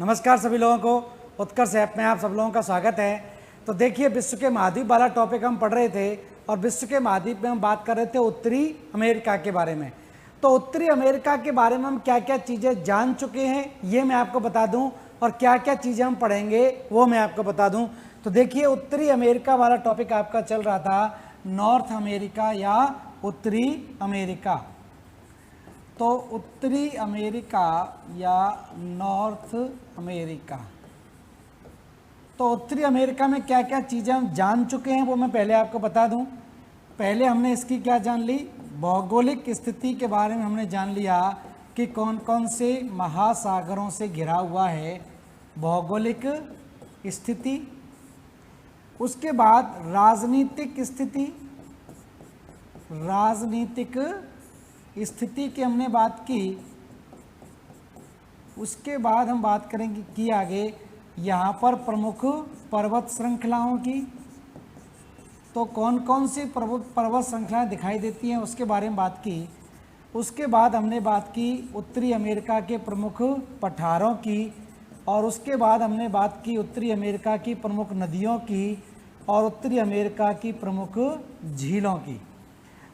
नमस्कार सभी लोगों को, उत्कर्ष ऐप में आप सब लोगों का स्वागत है। तो देखिए, विश्व के महाद्वीप वाला टॉपिक हम पढ़ रहे थे और विश्व के महाद्वीप में हम बात कर रहे थे उत्तरी अमेरिका के बारे में। तो उत्तरी अमेरिका के बारे में हम क्या क्या चीज़ें जान चुके हैं ये मैं आपको बता दूं, और क्या क्या चीज़ें हम पढ़ेंगे वो मैं आपको बता दूं। तो देखिए, उत्तरी अमेरिका वाला टॉपिक आपका चल रहा था नॉर्थ अमेरिका या उत्तरी अमेरिका। तो उत्तरी अमेरिका या नॉर्थ अमेरिका, तो उत्तरी अमेरिका में क्या क्या चीज़ें हम जान चुके हैं वो मैं पहले आपको बता दूं। पहले हमने इसकी क्या जान ली, भौगोलिक स्थिति के बारे में हमने जान लिया कि कौन कौन से महासागरों से घिरा हुआ है, भौगोलिक स्थिति। उसके बाद राजनीतिक स्थिति, राजनीतिक स्थिति की हमने बात की। उसके बाद हम बात करेंगे कि आगे यहाँ पर प्रमुख पर्वत श्रृंखलाओं की, तो कौन कौन सी पर्वत श्रृंखलाएं दिखाई देती हैं उसके बारे में बात की। उसके बाद हमने बात की उत्तरी अमेरिका के प्रमुख पठारों की, और उसके बाद हमने बात की उत्तरी अमेरिका की प्रमुख नदियों की और उत्तरी अमेरिका की प्रमुख झीलों की।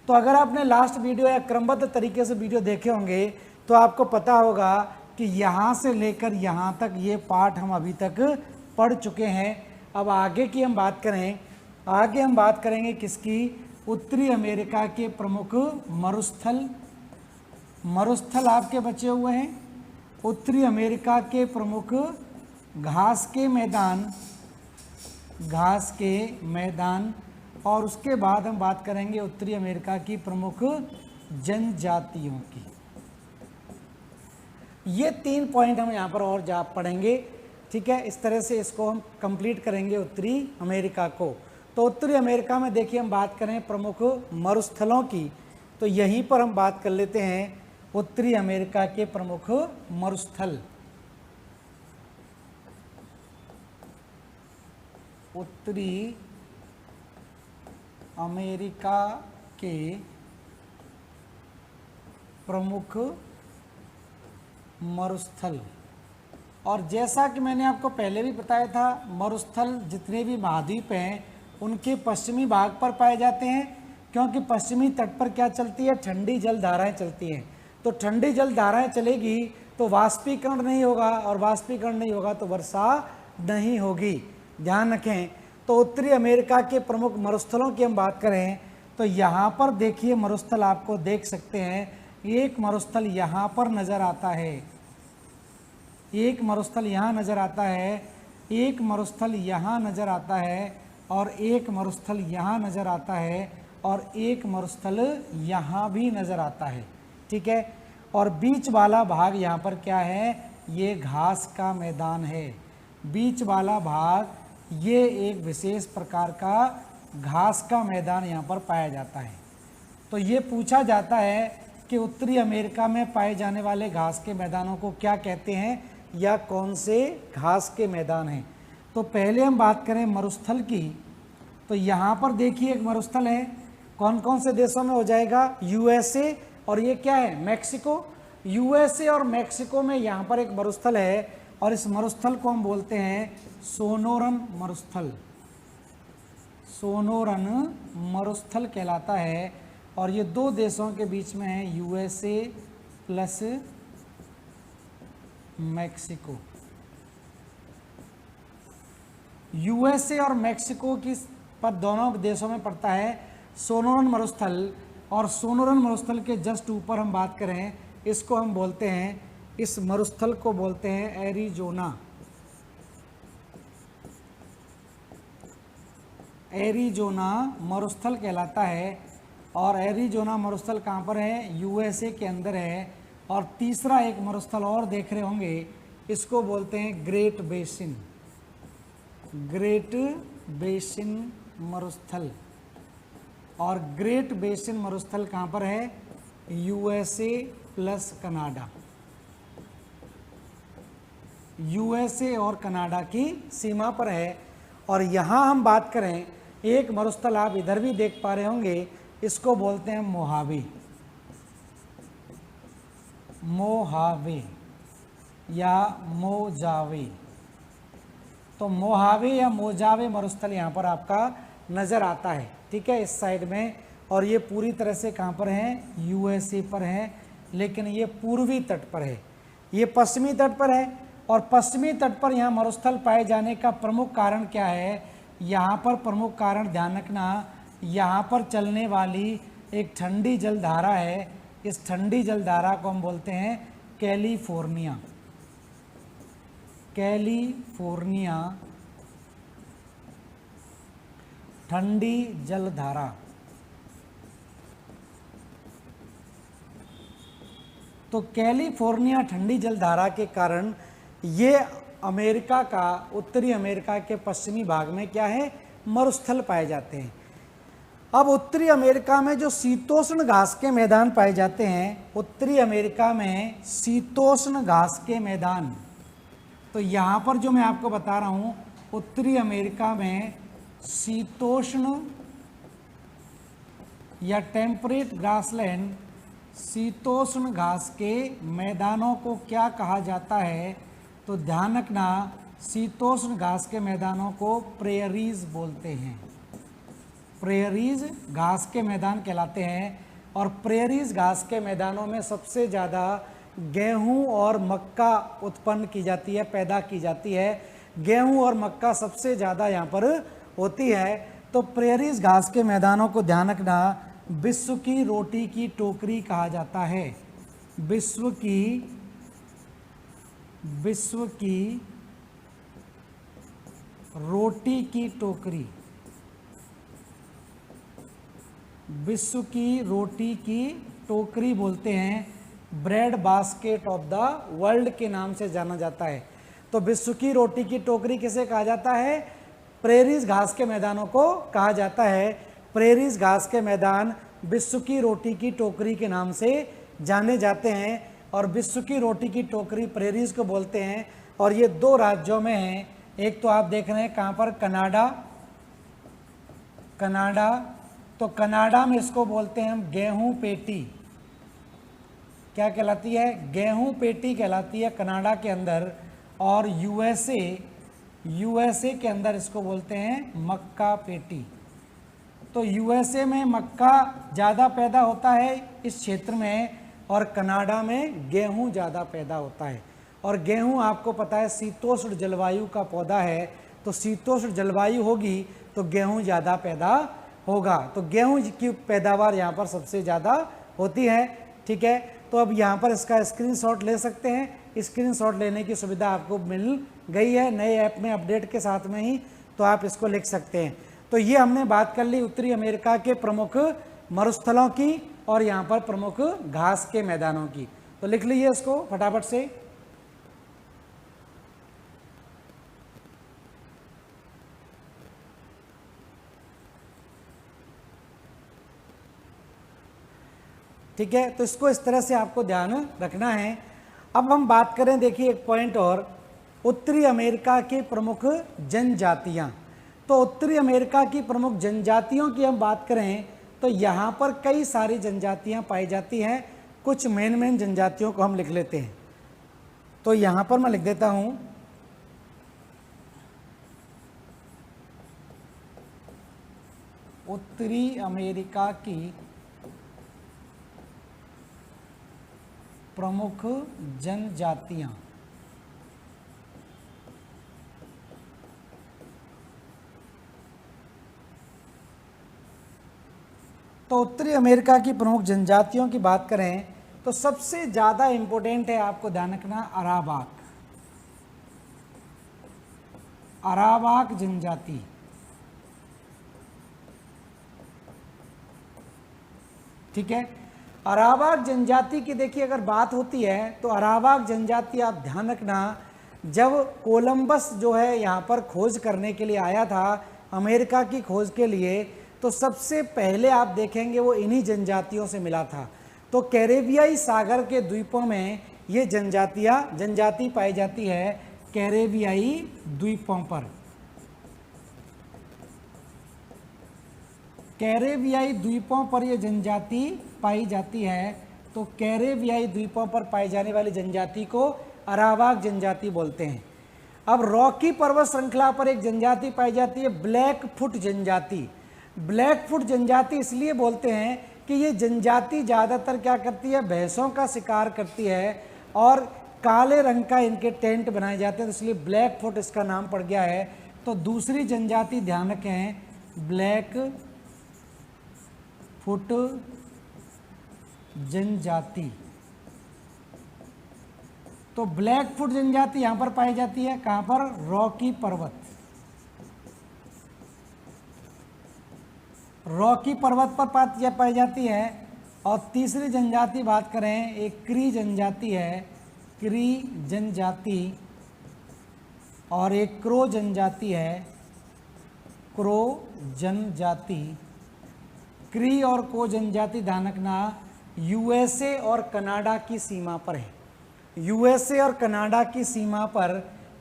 तो अगर आपने लास्ट वीडियो या क्रमबद्ध तरीके से वीडियो देखे होंगे तो आपको पता होगा कि यहाँ से लेकर यहाँ तक ये पार्ट हम अभी तक पढ़ चुके हैं। अब आगे की हम बात करें, आगे हम बात करेंगे किसकी, उत्तरी अमेरिका के प्रमुख मरुस्थल। मरुस्थल आपके बचे हुए हैं। उत्तरी अमेरिका के प्रमुख घास के मैदान, घास के मैदान, और उसके बाद हम बात करेंगे उत्तरी अमेरिका की प्रमुख जनजातियों की। ये 3 पॉइंट हम यहाँ पर और जा पढ़ेंगे, ठीक है। इस तरह से इसको हम कंप्लीट करेंगे उत्तरी अमेरिका को। तो उत्तरी अमेरिका में देखिए, हम बात करें प्रमुख मरुस्थलों की, तो यहीं पर हम बात कर लेते हैं उत्तरी अमेरिका के प्रमुख मरुस्थल। उत्तरी अमेरिका के प्रमुख मरुस्थल। और जैसा कि मैंने आपको पहले भी बताया था, मरुस्थल जितने भी महाद्वीप हैं उनके पश्चिमी भाग पर पाए जाते हैं, क्योंकि पश्चिमी तट पर क्या चलती है, ठंडी जल धाराएँ चलती हैं। तो ठंडी जल धाराएँ चलेगी तो वाष्पीकरण नहीं होगा, और वाष्पीकरण नहीं होगा तो वर्षा नहीं होगी, ध्यान रखें। तो उत्तरी अमेरिका के प्रमुख मरुस्थलों की हम बात करें तो यहाँ पर देखिए, मरुस्थल आपको देख सकते हैं। एक मरुस्थल यहाँ पर नज़र आता है, एक मरुस्थल यहाँ नज़र आता है, एक मरुस्थल यहाँ नज़र आता है, और एक मरुस्थल यहाँ नज़र आता है, और एक मरुस्थल यहाँ भी नज़र आता है, ठीक है। और बीच वाला भाग यहाँ पर क्या है, ये घास का मैदान है। बीच वाला भाग ये एक विशेष प्रकार का घास का मैदान यहाँ पर पाया जाता है। तो ये पूछा जाता है कि उत्तरी अमेरिका में पाए जाने वाले घास के मैदानों को क्या कहते हैं, या कौन से घास के मैदान हैं। तो पहले हम बात करें मरुस्थल की, तो यहाँ पर देखिए एक मरुस्थल है। कौन कौन से देशों में हो जाएगा, यूएसए, और ये क्या है, मैक्सिको। यूएसए और मैक्सिको में यहाँ पर एक मरुस्थल है, और इस मरुस्थल को हम बोलते हैं सोनोरन मरुस्थल। सोनोरन मरुस्थल कहलाता है, और ये 2 देशों के बीच में है, यूएसए प्लस मैक्सिको। यूएसए और मैक्सिको की पर दोनों देशों में पड़ता है सोनोरन मरुस्थल। और सोनोरन मरुस्थल के जस्ट ऊपर हम बात करें, इसको हम बोलते हैं, इस मरुस्थल को बोलते हैं एरिजोना। एरिजोना मरुस्थल कहलाता है। और एरिजोना मरुस्थल कहाँ पर है, यूएसए के अंदर है। और तीसरा एक मरुस्थल और देख रहे होंगे, इसको बोलते हैं ग्रेट बेसिन। ग्रेट बेसिन मरुस्थल। और ग्रेट बेसिन मरुस्थल कहाँ पर है, यूएसए प्लस कनाडा। यूएसए और कनाडा की सीमा पर है। और यहाँ हम बात करें, एक मरुस्थल आप इधर भी देख पा रहे होंगे, इसको बोलते हैं मोहावे। मोहावे। या मोजावे। तो मोहावे या मोजावे मरुस्थल यहाँ पर आपका नज़र आता है, ठीक है, इस साइड में। और ये पूरी तरह से कहाँ पर है, यूएसए पर है, लेकिन ये पूर्वी तट पर है, ये पश्चिमी तट पर है। और पश्चिमी तट पर यहाँ मरुस्थल पाए जाने का प्रमुख कारण क्या है, यहाँ पर प्रमुख कारण ध्यान रखना, यहाँ पर चलने वाली एक ठंडी जलधारा है। इस ठंडी जलधारा को हम बोलते हैं कैलिफोर्निया। कैलिफोर्निया ठंडी जलधारा। तो कैलिफोर्निया ठंडी जलधारा के कारण ये अमेरिका का, उत्तरी अमेरिका के पश्चिमी भाग में क्या है, मरुस्थल पाए जाते हैं। अब उत्तरी अमेरिका में जो शीतोष्ण घास के मैदान पाए जाते हैं, उत्तरी अमेरिका में शीतोष्ण घास के मैदान, तो यहाँ पर जो मैं आपको बता रहा हूँ, उत्तरी अमेरिका में शीतोष्ण या टेम्परेट ग्रासलैंड, शीतोष्ण घास के मैदानों को क्या कहा जाता है, तो ध्यान रखना, शीतोष्ण घास के मैदानों को प्रेयरीज बोलते हैं। प्रेयरीज घास के मैदान कहलाते हैं। और प्रेयरीज घास के मैदानों में सबसे ज़्यादा गेहूं और मक्का उत्पन्न की जाती है, पैदा की जाती है। गेहूं और मक्का सबसे ज़्यादा यहाँ पर होती है। तो प्रेयरीज घास के मैदानों को ध्यान रखना, विश्व की रोटी की टोकरी कहा जाता है। विश्व की रोटी की टोकरी, विश्व की रोटी की टोकरी बोलते हैं। Bread basket of the world के नाम से जाना जाता है। तो विश्व की रोटी की टोकरी किसे कहा जाता है, प्रेरीज घास के मैदानों को कहा जाता है। प्रेरीज घास के मैदान विश्व की रोटी की टोकरी के नाम से जाने जाते हैं। और विश्व की रोटी की टोकरी प्रेरीज को बोलते हैं। और ये 2 राज्यों में हैं, एक तो आप देख रहे हैं कहाँ पर, कनाडा। तो कनाडा में इसको बोलते हैं हम गेहूं पेटी। क्या कहलाती है, गेहूं पेटी कहलाती है कनाडा के अंदर। और यूएसए के अंदर इसको बोलते हैं मक्का पेटी। तो यूएसए में मक्का ज़्यादा पैदा होता है इस क्षेत्र में, और कनाडा में गेहूं ज़्यादा पैदा होता है। और गेहूं आपको पता है शीतोष्ण जलवायु का पौधा है। तो शीतोष्ण जलवायु होगी तो गेहूं ज़्यादा पैदा होगा। तो गेहूं की पैदावार यहाँ पर सबसे ज़्यादा होती है, ठीक है। तो अब यहाँ पर इसका स्क्रीनशॉट ले सकते हैं। स्क्रीनशॉट लेने की सुविधा आपको मिल गई है नए ऐप में, अपडेट के साथ में ही, तो आप इसको लिख सकते हैं। तो ये हमने बात कर ली उत्तरी अमेरिका के प्रमुख मरुस्थलों की और यहाँ पर प्रमुख घास के मैदानों की। तो लिख लीजिए इसको फटाफट से। ठीक है, तो इसको इस तरह से आपको ध्यान रखना है। अब हम बात करें, देखिए एक पॉइंट और, उत्तरी अमेरिका की प्रमुख जनजातियां। तो उत्तरी अमेरिका की प्रमुख जनजातियों की हम बात करें तो यहाँ पर कई सारी जनजातियां पाई जाती हैं। कुछ मेन जनजातियों को हम लिख लेते हैं। तो यहाँ पर मैं लिख देता हूँ, उत्तरी अमेरिका की प्रमुख जनजातियां। तो उत्तरी अमेरिका की प्रमुख जनजातियों की बात करें तो सबसे ज़्यादा इंपॉर्टेंट है, आपको ध्यान रखना, अरावाक जनजाति। ठीक है, अरावाक जनजाति की देखिए अगर बात होती है तो अरावाक जनजाति आप ध्यान रखना, जब कोलंबस जो है यहाँ पर खोज करने के लिए आया था, अमेरिका की खोज के लिए, तो सबसे पहले आप देखेंगे वो इन्हीं जनजातियों से मिला था। तो कैरेबियाई सागर के द्वीपों में ये जनजाति पाई जाती है, कैरेबियाई द्वीपों पर। कैरेबियाई द्वीपों पर यह जनजाति पाई जाती है। तो कैरेबियाई द्वीपों पर पाई जाने वाली जनजाति को अरावाक जनजाति बोलते हैं। अब रॉकी पर्वत श्रृंखला पर एक जनजाति पाई जाती है ब्लैकफुट जनजाति। ब्लैकफुट जनजाति इसलिए बोलते हैं कि ये जनजाति ज़्यादातर क्या करती है, भैंसों का शिकार करती है और काले रंग का इनके टेंट बनाए जाते हैं, तो इसलिए ब्लैकफुट इसका नाम पड़ गया है। तो दूसरी जनजाति ध्यान रखें, ब्लैकफुट जनजाति। तो ब्लैकफुट जनजाति यहां पर पाई जाती है, कहां पर, रॉकी पर्वत, रॉकी पर्वत पर पाई जाती है। और तीसरी जनजाति बात करें, एक क्री जनजाति है, क्री जनजाति, और एक क्रो जनजाति है, क्रो जनजाति। क्री और को जनजाति ध्यान रखना यूएसए और कनाडा की सीमा पर है। यूएसए और कनाडा की सीमा पर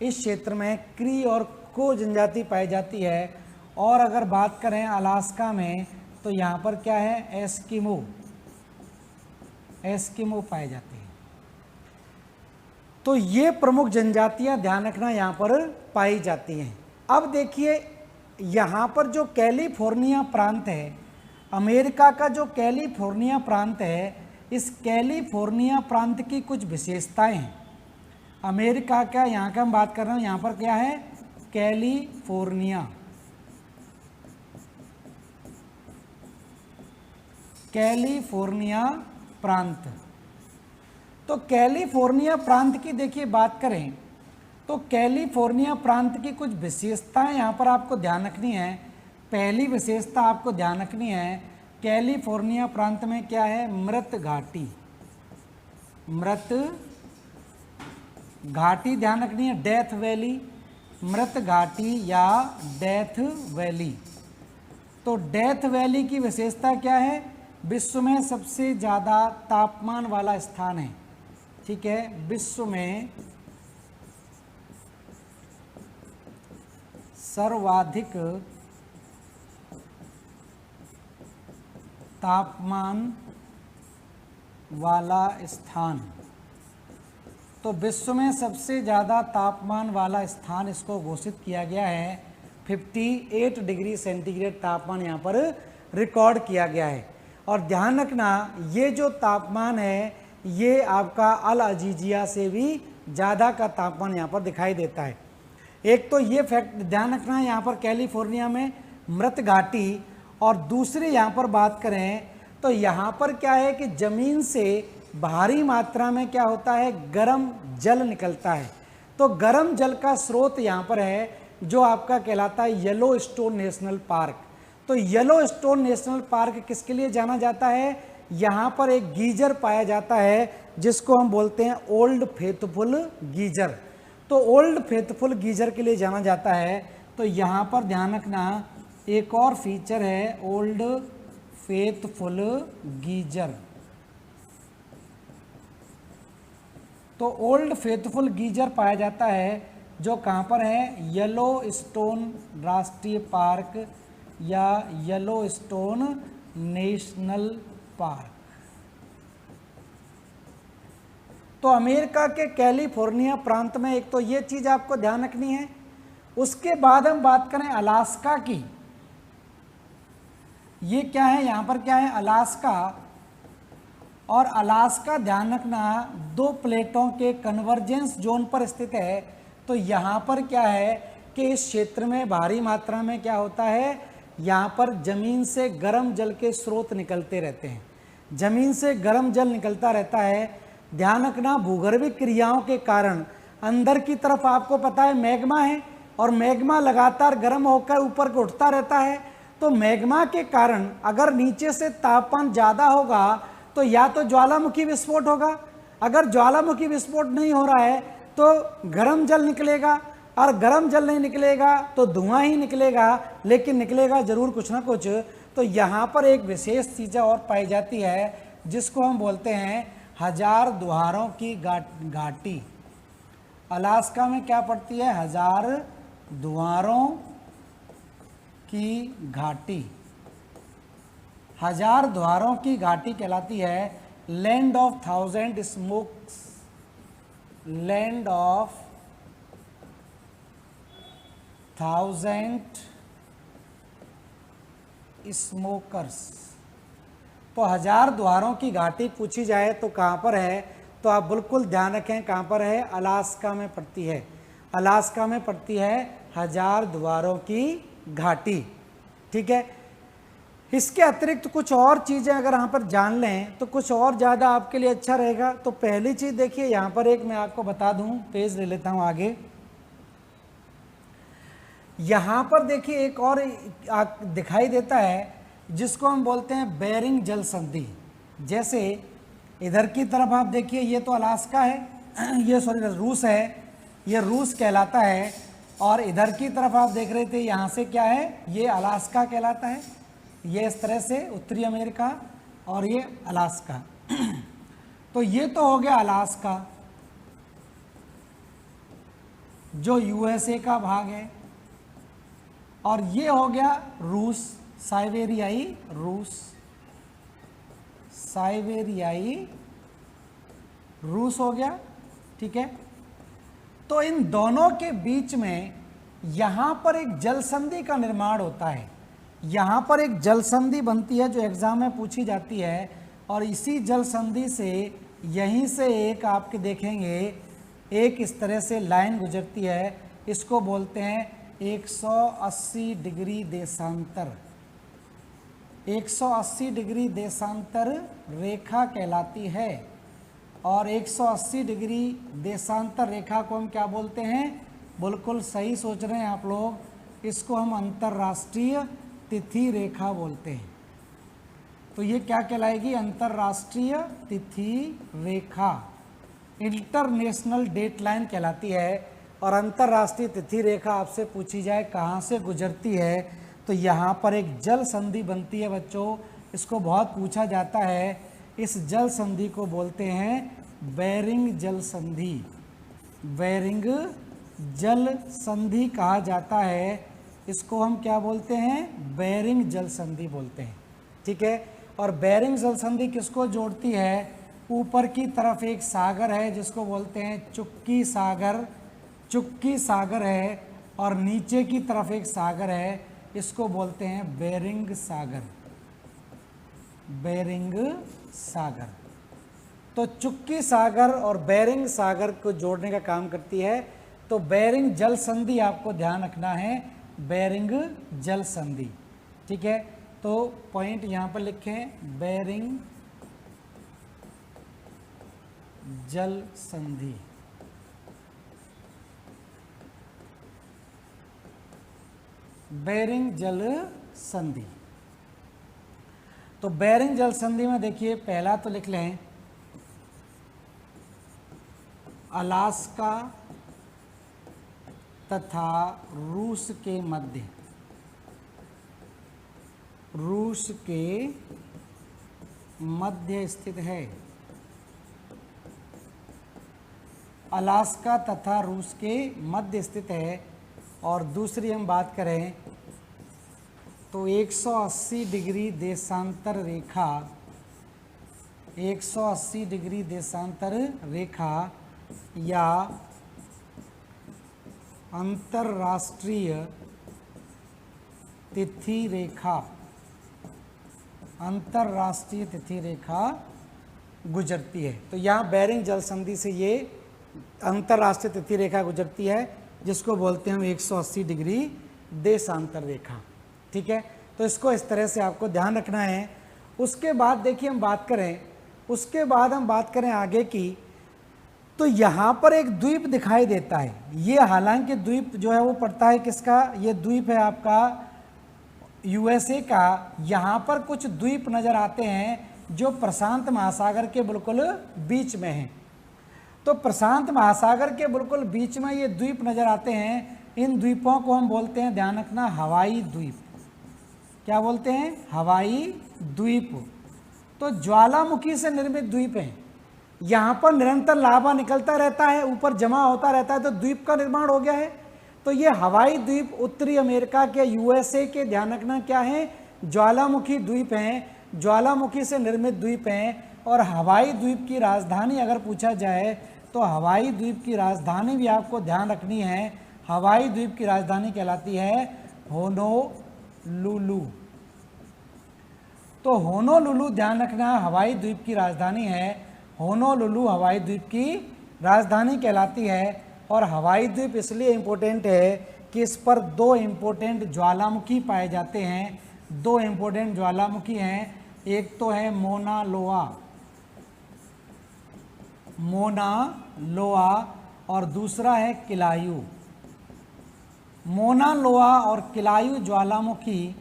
इस क्षेत्र में क्री और को जनजाति पाई जाती है। और अगर बात करें अलास्का में तो यहाँ पर क्या है, एस्किमो, एस्किमो पाए जाते हैं। तो ये प्रमुख जनजातियां ध्यान रखना यहाँ पर पाई जाती हैं। अब देखिए यहाँ पर जो कैलिफोर्निया प्रांत है, अमेरिका का जो कैलिफोर्निया प्रांत है, इस कैलिफोर्निया प्रांत की कुछ विशेषताएं हैं। अमेरिका का यहाँ का हम बात कर रहे हैं, यहाँ पर क्या है, कैलिफोर्निया, कैलिफोर्निया प्रांत। तो कैलिफोर्निया प्रांत की देखिए बात करें तो कैलिफोर्निया प्रांत की कुछ विशेषताएं यहाँ पर आपको ध्यान रखनी है। पहली विशेषता आपको ध्यान रखनी है, कैलिफोर्निया प्रांत में क्या है, मृत घाटी, मृत घाटी ध्यान रखनी है, डेथ वैली, मृत घाटी या डेथ वैली। तो डेथ वैली की विशेषता क्या है, विश्व में सबसे ज़्यादा तापमान वाला स्थान है, ठीक है, विश्व में सर्वाधिक तापमान वाला स्थान। तो विश्व में सबसे ज़्यादा तापमान वाला स्थान इसको घोषित किया गया है, 58 डिग्री सेंटीग्रेड तापमान यहाँ पर रिकॉर्ड किया गया है। और ध्यान रखना ये जो तापमान है ये आपका अल अजीजिया से भी ज़्यादा का तापमान यहाँ पर दिखाई देता है। एक तो ये फैक्ट ध्यान रखना है यहाँ पर कैलिफोर्निया में मृत घाटी, और दूसरी यहाँ पर बात करें तो यहाँ पर क्या है कि ज़मीन से भारी मात्रा में क्या होता है, गर्म जल निकलता है। तो गर्म जल का स्रोत यहाँ पर है जो आपका कहलाता है येलो स्टोन नेशनल पार्क। तो येलो स्टोन नेशनल पार्क किसके लिए जाना जाता है, यहाँ पर एक गीजर पाया जाता है जिसको हम बोलते हैं ओल्ड फेथफुल गीजर। तो ओल्ड फेथफुल गीजर के लिए जाना जाता है। तो यहाँ पर ध्यान रखना एक और फीचर है ओल्ड फेथफुल गीजर। तो ओल्ड फेथफुल गीजर पाया जाता है जो कहाँ पर है, येलो स्टोन राष्ट्रीय पार्क या येलो स्टोन नेशनल पार्क। तो अमेरिका के कैलिफोर्निया प्रांत में एक तो ये चीज़ आपको ध्यान रखनी है। उसके बाद हम बात करें अलास्का की, ये क्या है, यहाँ पर क्या है, अलास्का। और अलास्का ध्यान रखना दो प्लेटों के कन्वर्जेंस जोन पर स्थित है। तो यहाँ पर क्या है कि इस क्षेत्र में भारी मात्रा में क्या होता है, यहाँ पर ज़मीन से गर्म जल के स्रोत निकलते रहते हैं, ज़मीन से गर्म जल निकलता रहता है। ध्यान रखना भूगर्भिक क्रियाओं के कारण अंदर की तरफ आपको पता है मैग्मा है, और मैग्मा लगातार गर्म होकर ऊपर को उठता रहता है। तो मैग्मा के कारण अगर नीचे से तापमान ज़्यादा होगा तो या तो ज्वालामुखी विस्फोट होगा, अगर ज्वालामुखी विस्फोट नहीं हो रहा है तो गर्म जल निकलेगा, और गर्म जल नहीं निकलेगा तो धुआं ही निकलेगा, लेकिन निकलेगा जरूर कुछ ना कुछ। तो यहाँ पर एक विशेष चीज़ और पाई जाती है जिसको हम बोलते हैं हजार द्वारों की घाटी। अलास्का में क्या पड़ती है, हजार द्वारों की घाटी। हजार द्वारों की घाटी कहलाती है land of thousand smokes land of 1000 smokers. तो 1000 द्वारों की घाटी पूछी जाए तो कहाँ पर है, तो आप बिल्कुल ध्यान रखें कहाँ पर है, अलास्का में पड़ती है। अलास्का में पड़ती है 1000 द्वारों की घाटी। ठीक है, इसके अतिरिक्त कुछ और चीज़ें अगर यहाँ पर जान लें तो कुछ और ज़्यादा आपके लिए अच्छा रहेगा। तो पहली चीज़ देखिए यहाँ पर एक मैं आपको बता दूँ, पेज ले लेता हूँ आगे। यहाँ पर देखिए एक और दिखाई देता है जिसको हम बोलते हैं बेरिंग जल संधि। जैसे इधर की तरफ आप देखिए ये तो अलास्का है, ये सॉरी रूस है, ये रूस कहलाता है। और इधर की तरफ आप देख रहे थे यहाँ से क्या है, ये अलास्का कहलाता है। ये इस तरह से उत्तरी अमेरिका और ये अलास्का। तो ये तो हो गया अलास्का जो यूएसए का भाग है, और ये हो गया रूस, साइबेरियाई रूस, साइबेरियाई रूस हो गया। ठीक है, तो इन दोनों के बीच में यहाँ पर एक जल संधि का निर्माण होता है। यहाँ पर एक जल संधि बनती है जो एग्जाम में पूछी जाती है, और इसी जल संधि से यहीं से एक आपके देखेंगे एक इस तरह से लाइन गुजरती है, इसको बोलते हैं 180 डिग्री देशांतर। 180 डिग्री देशांतर रेखा कहलाती है। और 180 डिग्री देशांतर रेखा को हम क्या बोलते हैं, बिल्कुल सही सोच रहे हैं आप लोग, इसको हम अंतर्राष्ट्रीय तिथि रेखा बोलते हैं। तो ये क्या कहलाएगी, अंतर्राष्ट्रीय तिथि रेखा, इंटरनेशनल डेट लाइन कहलाती है। और अंतर्राष्ट्रीय तिथि रेखा आपसे पूछी जाए कहाँ से गुजरती है, तो यहाँ पर एक जल संधि बनती है बच्चों, इसको बहुत पूछा जाता है। इस जल संधि को बोलते हैं बेरिंग जल संधि, बेरिंग जल संधि कहा जाता है। इसको हम क्या बोलते हैं, बेरिंग जल संधि बोलते हैं। ठीक है, और बेरिंग जल संधि किसको जोड़ती है, ऊपर की तरफ एक सागर है जिसको बोलते हैं चुक्की सागर, चुक्की सागर है, और नीचे की तरफ एक सागर है, इसको बोलते हैं बेरिंग सागर, बेरिंग सागर। तो चुक्की सागर और बेरिंग सागर को जोड़ने का काम करती है। तो बेरिंग जल संधि आपको ध्यान रखना है, बेरिंग जल संधि। ठीक है, तो पॉइंट यहाँ पर लिखें, बेरिंग जल संधि। बेरिंग जल संधि। तो बेरिंग जल संधि में देखिए पहला तो लिख लें अलास्का तथा रूस के मध्य, रूस के मध्य स्थित है। अलास्का तथा रूस के मध्य स्थित है। और दूसरी हम बात करें तो 180 डिग्री देशांतर रेखा, 180 डिग्री देशांतर रेखा या अंतर्राष्ट्रीय तिथि रेखा, अंतर्राष्ट्रीय तिथि रेखा गुजरती है। तो यहाँ बेरिंग जल संधि से ये अंतर्राष्ट्रीय तिथि रेखा गुजरती है जिसको बोलते हैं हम 180 डिग्री देशांतर रेखा। ठीक है, तो इसको इस तरह से आपको ध्यान रखना है। उसके बाद देखिए हम बात करें, उसके बाद हम बात करें आगे की, तो यहाँ पर एक द्वीप दिखाई देता है। ये हालांकि द्वीप जो है वो पड़ता है किसका, ये द्वीप है आपका यूएसए का। यहाँ पर कुछ द्वीप नज़र आते हैं जो प्रशांत महासागर के बिल्कुल बीच में हैं। तो प्रशांत महासागर के बिल्कुल बीच में ये द्वीप नज़र आते हैं। इन द्वीपों को हम बोलते हैं, ध्यान रखना, हवाई द्वीप। क्या बोलते हैं, हवाई द्वीप। तो ज्वालामुखी से निर्मित द्वीप हैं। यहाँ पर निरंतर लावा निकलता रहता है, ऊपर जमा होता रहता है, तो द्वीप का निर्माण हो गया है। तो ये हवाई द्वीप उत्तरी अमेरिका के यूएसए के, ध्यान रखना क्या है, ज्वालामुखी द्वीप हैं, ज्वालामुखी से निर्मित द्वीप हैं। और हवाई द्वीप की राजधानी अगर पूछा जाए तो हवाई द्वीप की राजधानी भी आपको ध्यान रखनी है। हवाई द्वीप की राजधानी कहलाती है होनोलुलु। तो होनोलुलु ध्यान रखना हवाई द्वीप की राजधानी है। होनोलुलु हवाई द्वीप की राजधानी कहलाती है। और हवाई द्वीप इसलिए इम्पोर्टेंट है कि इस पर दो इम्पोर्टेंट ज्वालामुखी पाए जाते हैं। दो इम्पोर्टेंट ज्वालामुखी हैं, एक तो है मोना लोआ और दूसरा है किलायू। मोना लोआ और किलायू ज्वालामुखी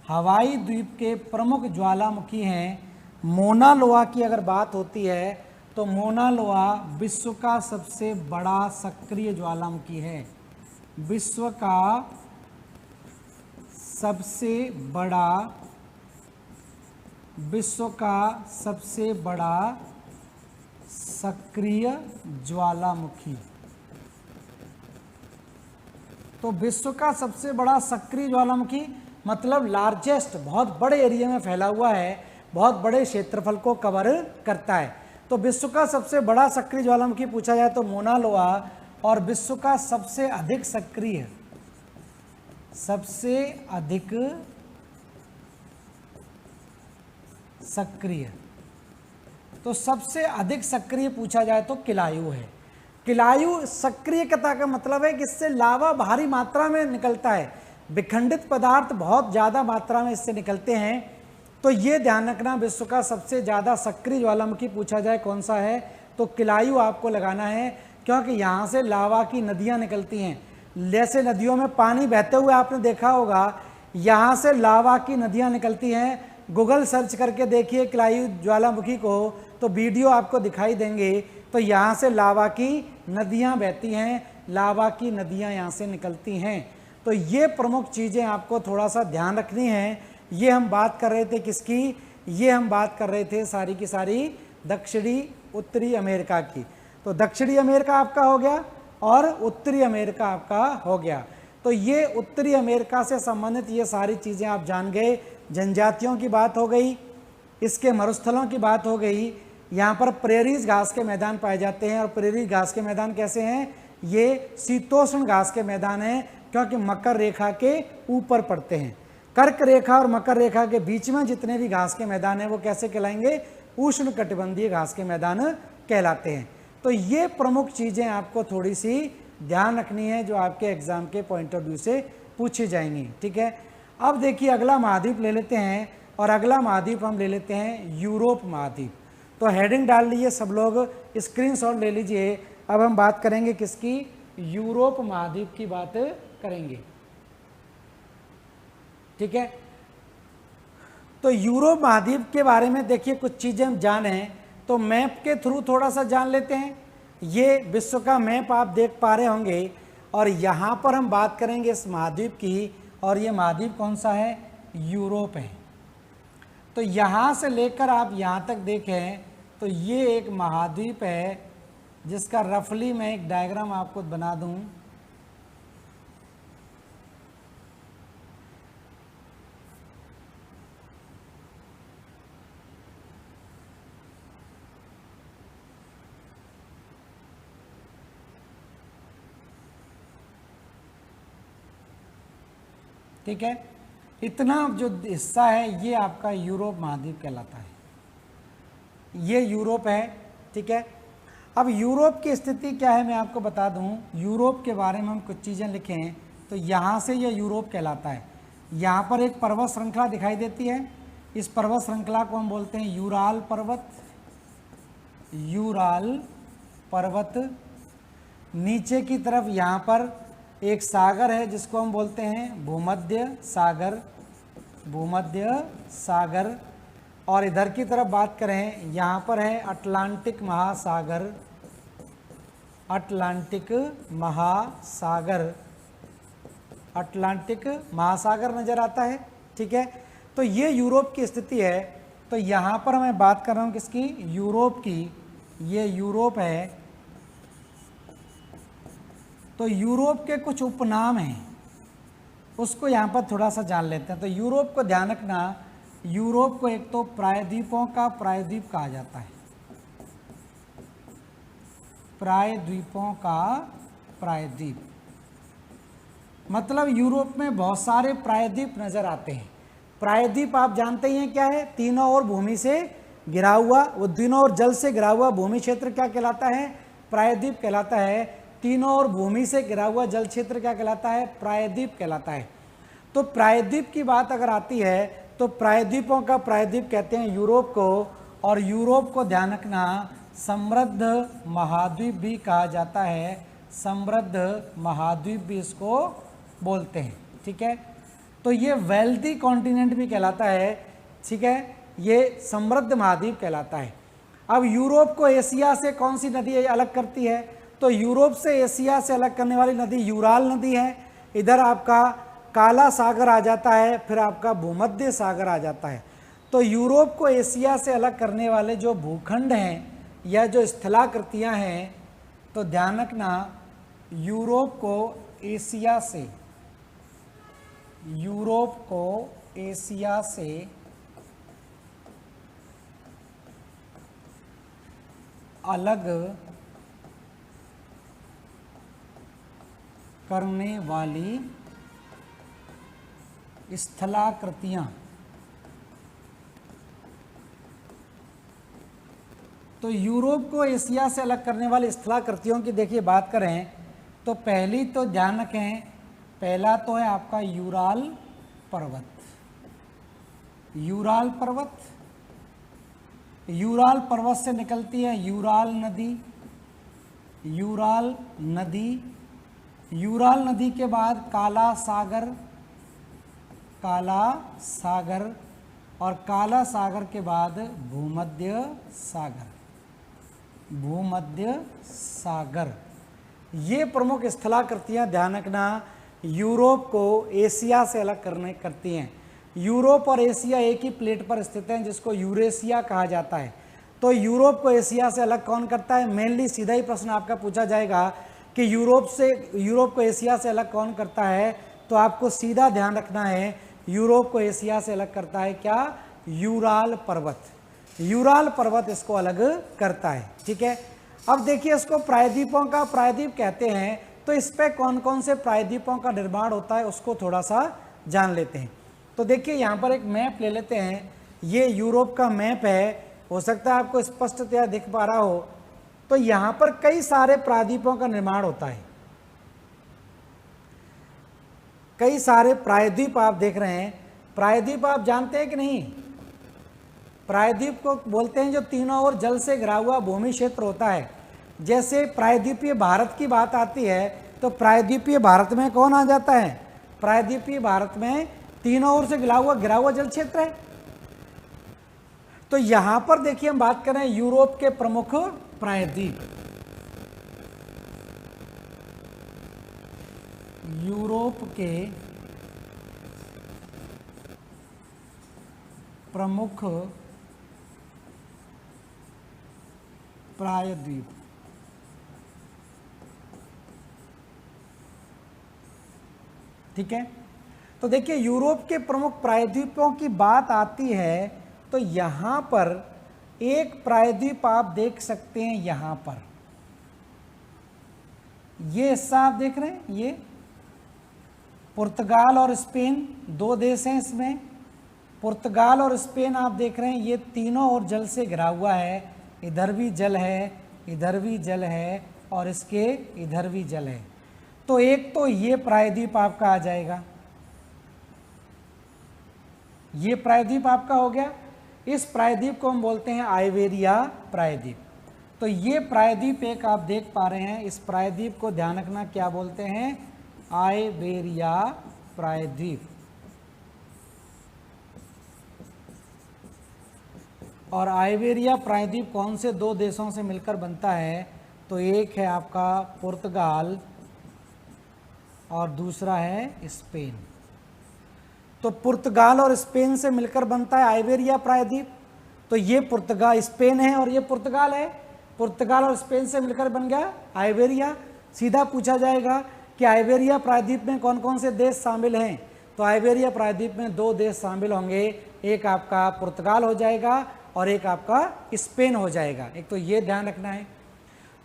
हवाई द्वीप के प्रमुख ज्वालामुखी हैं। मोना लोआ की अगर बात होती है तो मोना लोआ विश्व का सबसे बड़ा सक्रिय ज्वालामुखी है। विश्व का सबसे बड़ा सक्रिय ज्वालामुखी। तो विश्व का सबसे बड़ा सक्रिय ज्वालामुखी मतलब लार्जेस्ट, बहुत बड़े एरिया में फैला हुआ है, बहुत बड़े क्षेत्रफल को कवर करता है। तो विश्व का सबसे बड़ा सक्रिय ज्वालामुखी पूछा जाए तो मोना लोआ, और विश्व का सबसे अधिक सक्रिय तो सबसे अधिक सक्रिय पूछा जाए तो किलायू है। किलायू सक्रियता का मतलब है कि इससे लावा भारी मात्रा में निकलता है, विखंडित पदार्थ बहुत ज़्यादा मात्रा में इससे निकलते हैं। तो ये ध्यान रखना, विश्व का सबसे ज़्यादा सक्रिय ज्वालामुखी पूछा जाए कौन सा है तो किलायू आपको लगाना है, क्योंकि यहाँ से लावा की नदियाँ निकलती हैं। जैसे नदियों में पानी बहते हुए आपने देखा होगा, यहाँ से लावा की नदियाँ निकलती हैं। गूगल सर्च करके देखिए किलायू ज्वालामुखी को, तो वीडियो आपको दिखाई देंगे। तो यहाँ से लावा की नदियाँ बहती हैं, लावा की नदियाँ यहाँ से निकलती हैं। तो ये प्रमुख चीज़ें आपको थोड़ा सा ध्यान रखनी है। ये हम बात कर रहे थे किसकी, ये हम बात कर रहे थे सारी की सारी दक्षिणी उत्तरी अमेरिका की। तो दक्षिणी अमेरिका आपका हो गया और उत्तरी अमेरिका आपका हो गया। तो ये उत्तरी अमेरिका से संबंधित ये सारी चीज़ें आप जान गए। जनजातियों की बात हो गई, इसके मरुस्थलों की बात हो गई। यहाँ पर प्रेरीज घास के मैदान पाए जाते हैं, और प्रेरीज घास के मैदान कैसे हैं, ये शीतोष्ण घास के मैदान हैं, क्योंकि मकर रेखा के ऊपर पड़ते हैं। कर्क रेखा और मकर रेखा के बीच में जितने भी घास के मैदान हैं वो कैसे कहलाएंगे, उष्ण कटिबंधीय घास के मैदान कहलाते हैं। तो ये प्रमुख चीज़ें आपको थोड़ी सी ध्यान रखनी है, जो आपके एग्जाम के पॉइंट ऑफ व्यू से पूछी जाएंगी। ठीक है, अब देखिए अगला महाद्वीप ले लेते हैं, और अगला महाद्वीप हम ले लेते हैं यूरोप महाद्वीप। तो हेडिंग डाल लीजिए सब लोग, स्क्रीनशॉट ले लीजिए। अब हम बात करेंगे किसकी, यूरोप महाद्वीप की बात करेंगे। ठीक है, तो यूरोप महाद्वीप के बारे में देखिए कुछ चीज़ें हम जानें, तो मैप के थ्रू थोड़ा सा जान लेते हैं। ये विश्व का मैप आप देख पा रहे होंगे, और यहाँ पर हम बात करेंगे इस महाद्वीप की, और ये महाद्वीप कौन सा है, यूरोप है। तो यहाँ से लेकर आप यहाँ तक देखें तो ये एक महाद्वीप है, जिसका रफली मैं एक डायग्राम आपको बना दूँ। ठीक है, इतना जो हिस्सा है ये आपका यूरोप महाद्वीप कहलाता है, ये यूरोप है। ठीक है, अब यूरोप की स्थिति क्या है मैं आपको बता दूं। यूरोप के बारे में हम कुछ चीज़ें लिखें तो यहाँ से ये यूरोप कहलाता है। यहाँ पर एक पर्वत श्रृंखला दिखाई देती है, इस पर्वत श्रृंखला को हम बोलते हैं यूराल पर्वत। यूराल पर्वत, नीचे की तरफ यहाँ पर एक सागर है जिसको हम बोलते हैं भूमध्य सागर, भूमध्य सागर। और इधर की तरफ बात करें, यहाँ पर है अटलांटिक महासागर, अटलांटिक महासागर, अटलांटिक महासागर नज़र आता है। ठीक है, तो ये यूरोप की स्थिति है। तो यहाँ पर मैं बात कर रहा हूँ किसकी, यूरोप की। ये यूरोप है। तो यूरोप के कुछ उपनाम हैं, उसको यहाँ पर थोड़ा सा जान लेते हैं। तो यूरोप को ध्यान रखना, यूरोप को एक तो प्रायद्वीपों का प्रायद्वीप कहा जाता है। प्रायद्वीपों का प्रायद्वीप, मतलब यूरोप में बहुत सारे प्रायद्वीप नजर आते हैं। प्रायद्वीप आप जानते ही हैं क्या है, तीनों ओर भूमि से घिरा हुआ, वो तीनों ओर जल से घिरा हुआ भूमि क्षेत्र क्या कहलाता है, प्रायद्वीप कहलाता है। तीनों ओर भूमि से घिरा हुआ जल क्षेत्र क्या कहलाता है, प्रायद्वीप कहलाता है। तो प्रायद्वीप की बात अगर आती है तो प्रायद्वीपों का प्रायद्वीप कहते हैं यूरोप को, और यूरोप को ध्यान रखना समृद्ध महाद्वीप भी कहा जाता है, समृद्ध महाद्वीप भी इसको बोलते हैं। ठीक है, तो ये वेल्दी कॉन्टिनेंट भी कहलाता है। ठीक है, ये समृद्ध महाद्वीप कहलाता है। अब यूरोप को एशिया से कौन सी नदी अलग करती है, तो यूरोप से एशिया से अलग करने वाली नदी यूराल नदी है। इधर आपका काला सागर आ जाता है, फिर आपका भूमध्य सागर आ जाता है। तो यूरोप को एशिया से अलग करने वाले जो भूखंड हैं या जो स्थलाकृतियां हैं, तो ध्यान रखना यूरोप को एशिया से, यूरोप को एशिया से अलग करने वाली स्थलाकृतियां, तो यूरोप को एशिया से अलग करने वाली स्थलाकृतियों की देखिए बात करें तो पहली तो ध्यान रखें, पहला तो है आपका यूराल पर्वत। यूराल पर्वत, यूराल पर्वत से निकलती है यूराल नदी, यूराल नदी, यूराल नदी के बाद काला सागर, काला सागर, और काला सागर के बाद भूमध्य सागर, भूमध्य सागर। ये प्रमुख स्थलाकृतियां ध्यान रखना यूरोप को एशिया से अलग करती हैं। यूरोप और एशिया एक ही प्लेट पर स्थित हैं जिसको यूरेशिया कहा जाता है। तो यूरोप को एशिया से अलग कौन करता है, मेनली सीधा ही प्रश्न आपका पूछा जाएगा कि यूरोप को एशिया से अलग कौन करता है, तो आपको सीधा ध्यान रखना है यूरोप को एशिया से अलग करता है क्या, यूराल पर्वत। यूराल पर्वत इसको अलग करता है। ठीक है, अब देखिए इसको प्रायद्वीपों का प्रायद्वीप कहते हैं, तो इस पे कौन कौन से प्रायद्वीपों का निर्माण होता है उसको थोड़ा सा जान लेते हैं। तो देखिए यहाँ पर एक मैप ले लेते हैं, ये यूरोप का मैप है, हो सकता है आपको स्पष्टतया दिख पा रहा हो। तो यहाँ पर कई सारे प्रायद्वीपों का निर्माण होता है, कई सारे प्रायद्वीप आप देख रहे हैं। प्रायद्वीप आप जानते हैं कि नहीं, प्रायद्वीप को बोलते हैं जो तीनों ओर जल से घिरा हुआ भूमि क्षेत्र होता है। जैसे प्रायद्वीपीय भारत की बात आती है तो प्रायद्वीपीय भारत में कौन आ जाता है, प्रायद्वीपीय भारत में तीनों ओर से घिरा हुआ जल क्षेत्र है। तो यहां पर देखिए हम बात करें यूरोप के प्रमुख प्रायद्वीप, यूरोप के प्रमुख प्रायद्वीप। ठीक है, तो देखिए यूरोप के प्रमुख प्रायद्वीपों की बात आती है तो यहां पर एक प्रायद्वीप आप देख सकते हैं, यहां पर ये हिस्सा आप देख रहे हैं, ये पुर्तगाल और स्पेन दो देश हैं। इसमें पुर्तगाल और स्पेन आप देख रहे हैं, ये तीनों ओर जल से घिरा हुआ है। इधर भी जल है, इधर भी जल है, और इसके इधर भी जल है। तो एक तो ये प्रायद्वीप आपका आ जाएगा, ये प्रायद्वीप आपका हो गया। इस प्रायद्वीप को हम बोलते हैं आइबेरिया प्रायद्वीप। तो ये प्रायद्वीप एक आप देख पा रहे हैं, इस प्रायद्वीप को ध्यान रखना क्या बोलते हैं, आइबेरिया प्रायद्वीप। और आइबेरिया प्रायद्वीप कौन से दो देशों से मिलकर बनता है, तो एक है आपका पुर्तगाल और दूसरा है स्पेन। तो पुर्तगाल और स्पेन से मिलकर बनता है आइबेरिया प्रायद्वीप। तो ये पुर्तगाल स्पेन है और ये पुर्तगाल है, पुर्तगाल और स्पेन से मिलकर बन गया आइबेरिया। सीधा पूछा जाएगा कि आइबेरिया प्रायद्वीप में कौन कौन से देश शामिल हैं, तो आइबेरिया प्रायद्वीप में दो देश शामिल होंगे, एक आपका पुर्तगाल हो जाएगा और एक आपका स्पेन हो जाएगा। एक तो ये ध्यान रखना है।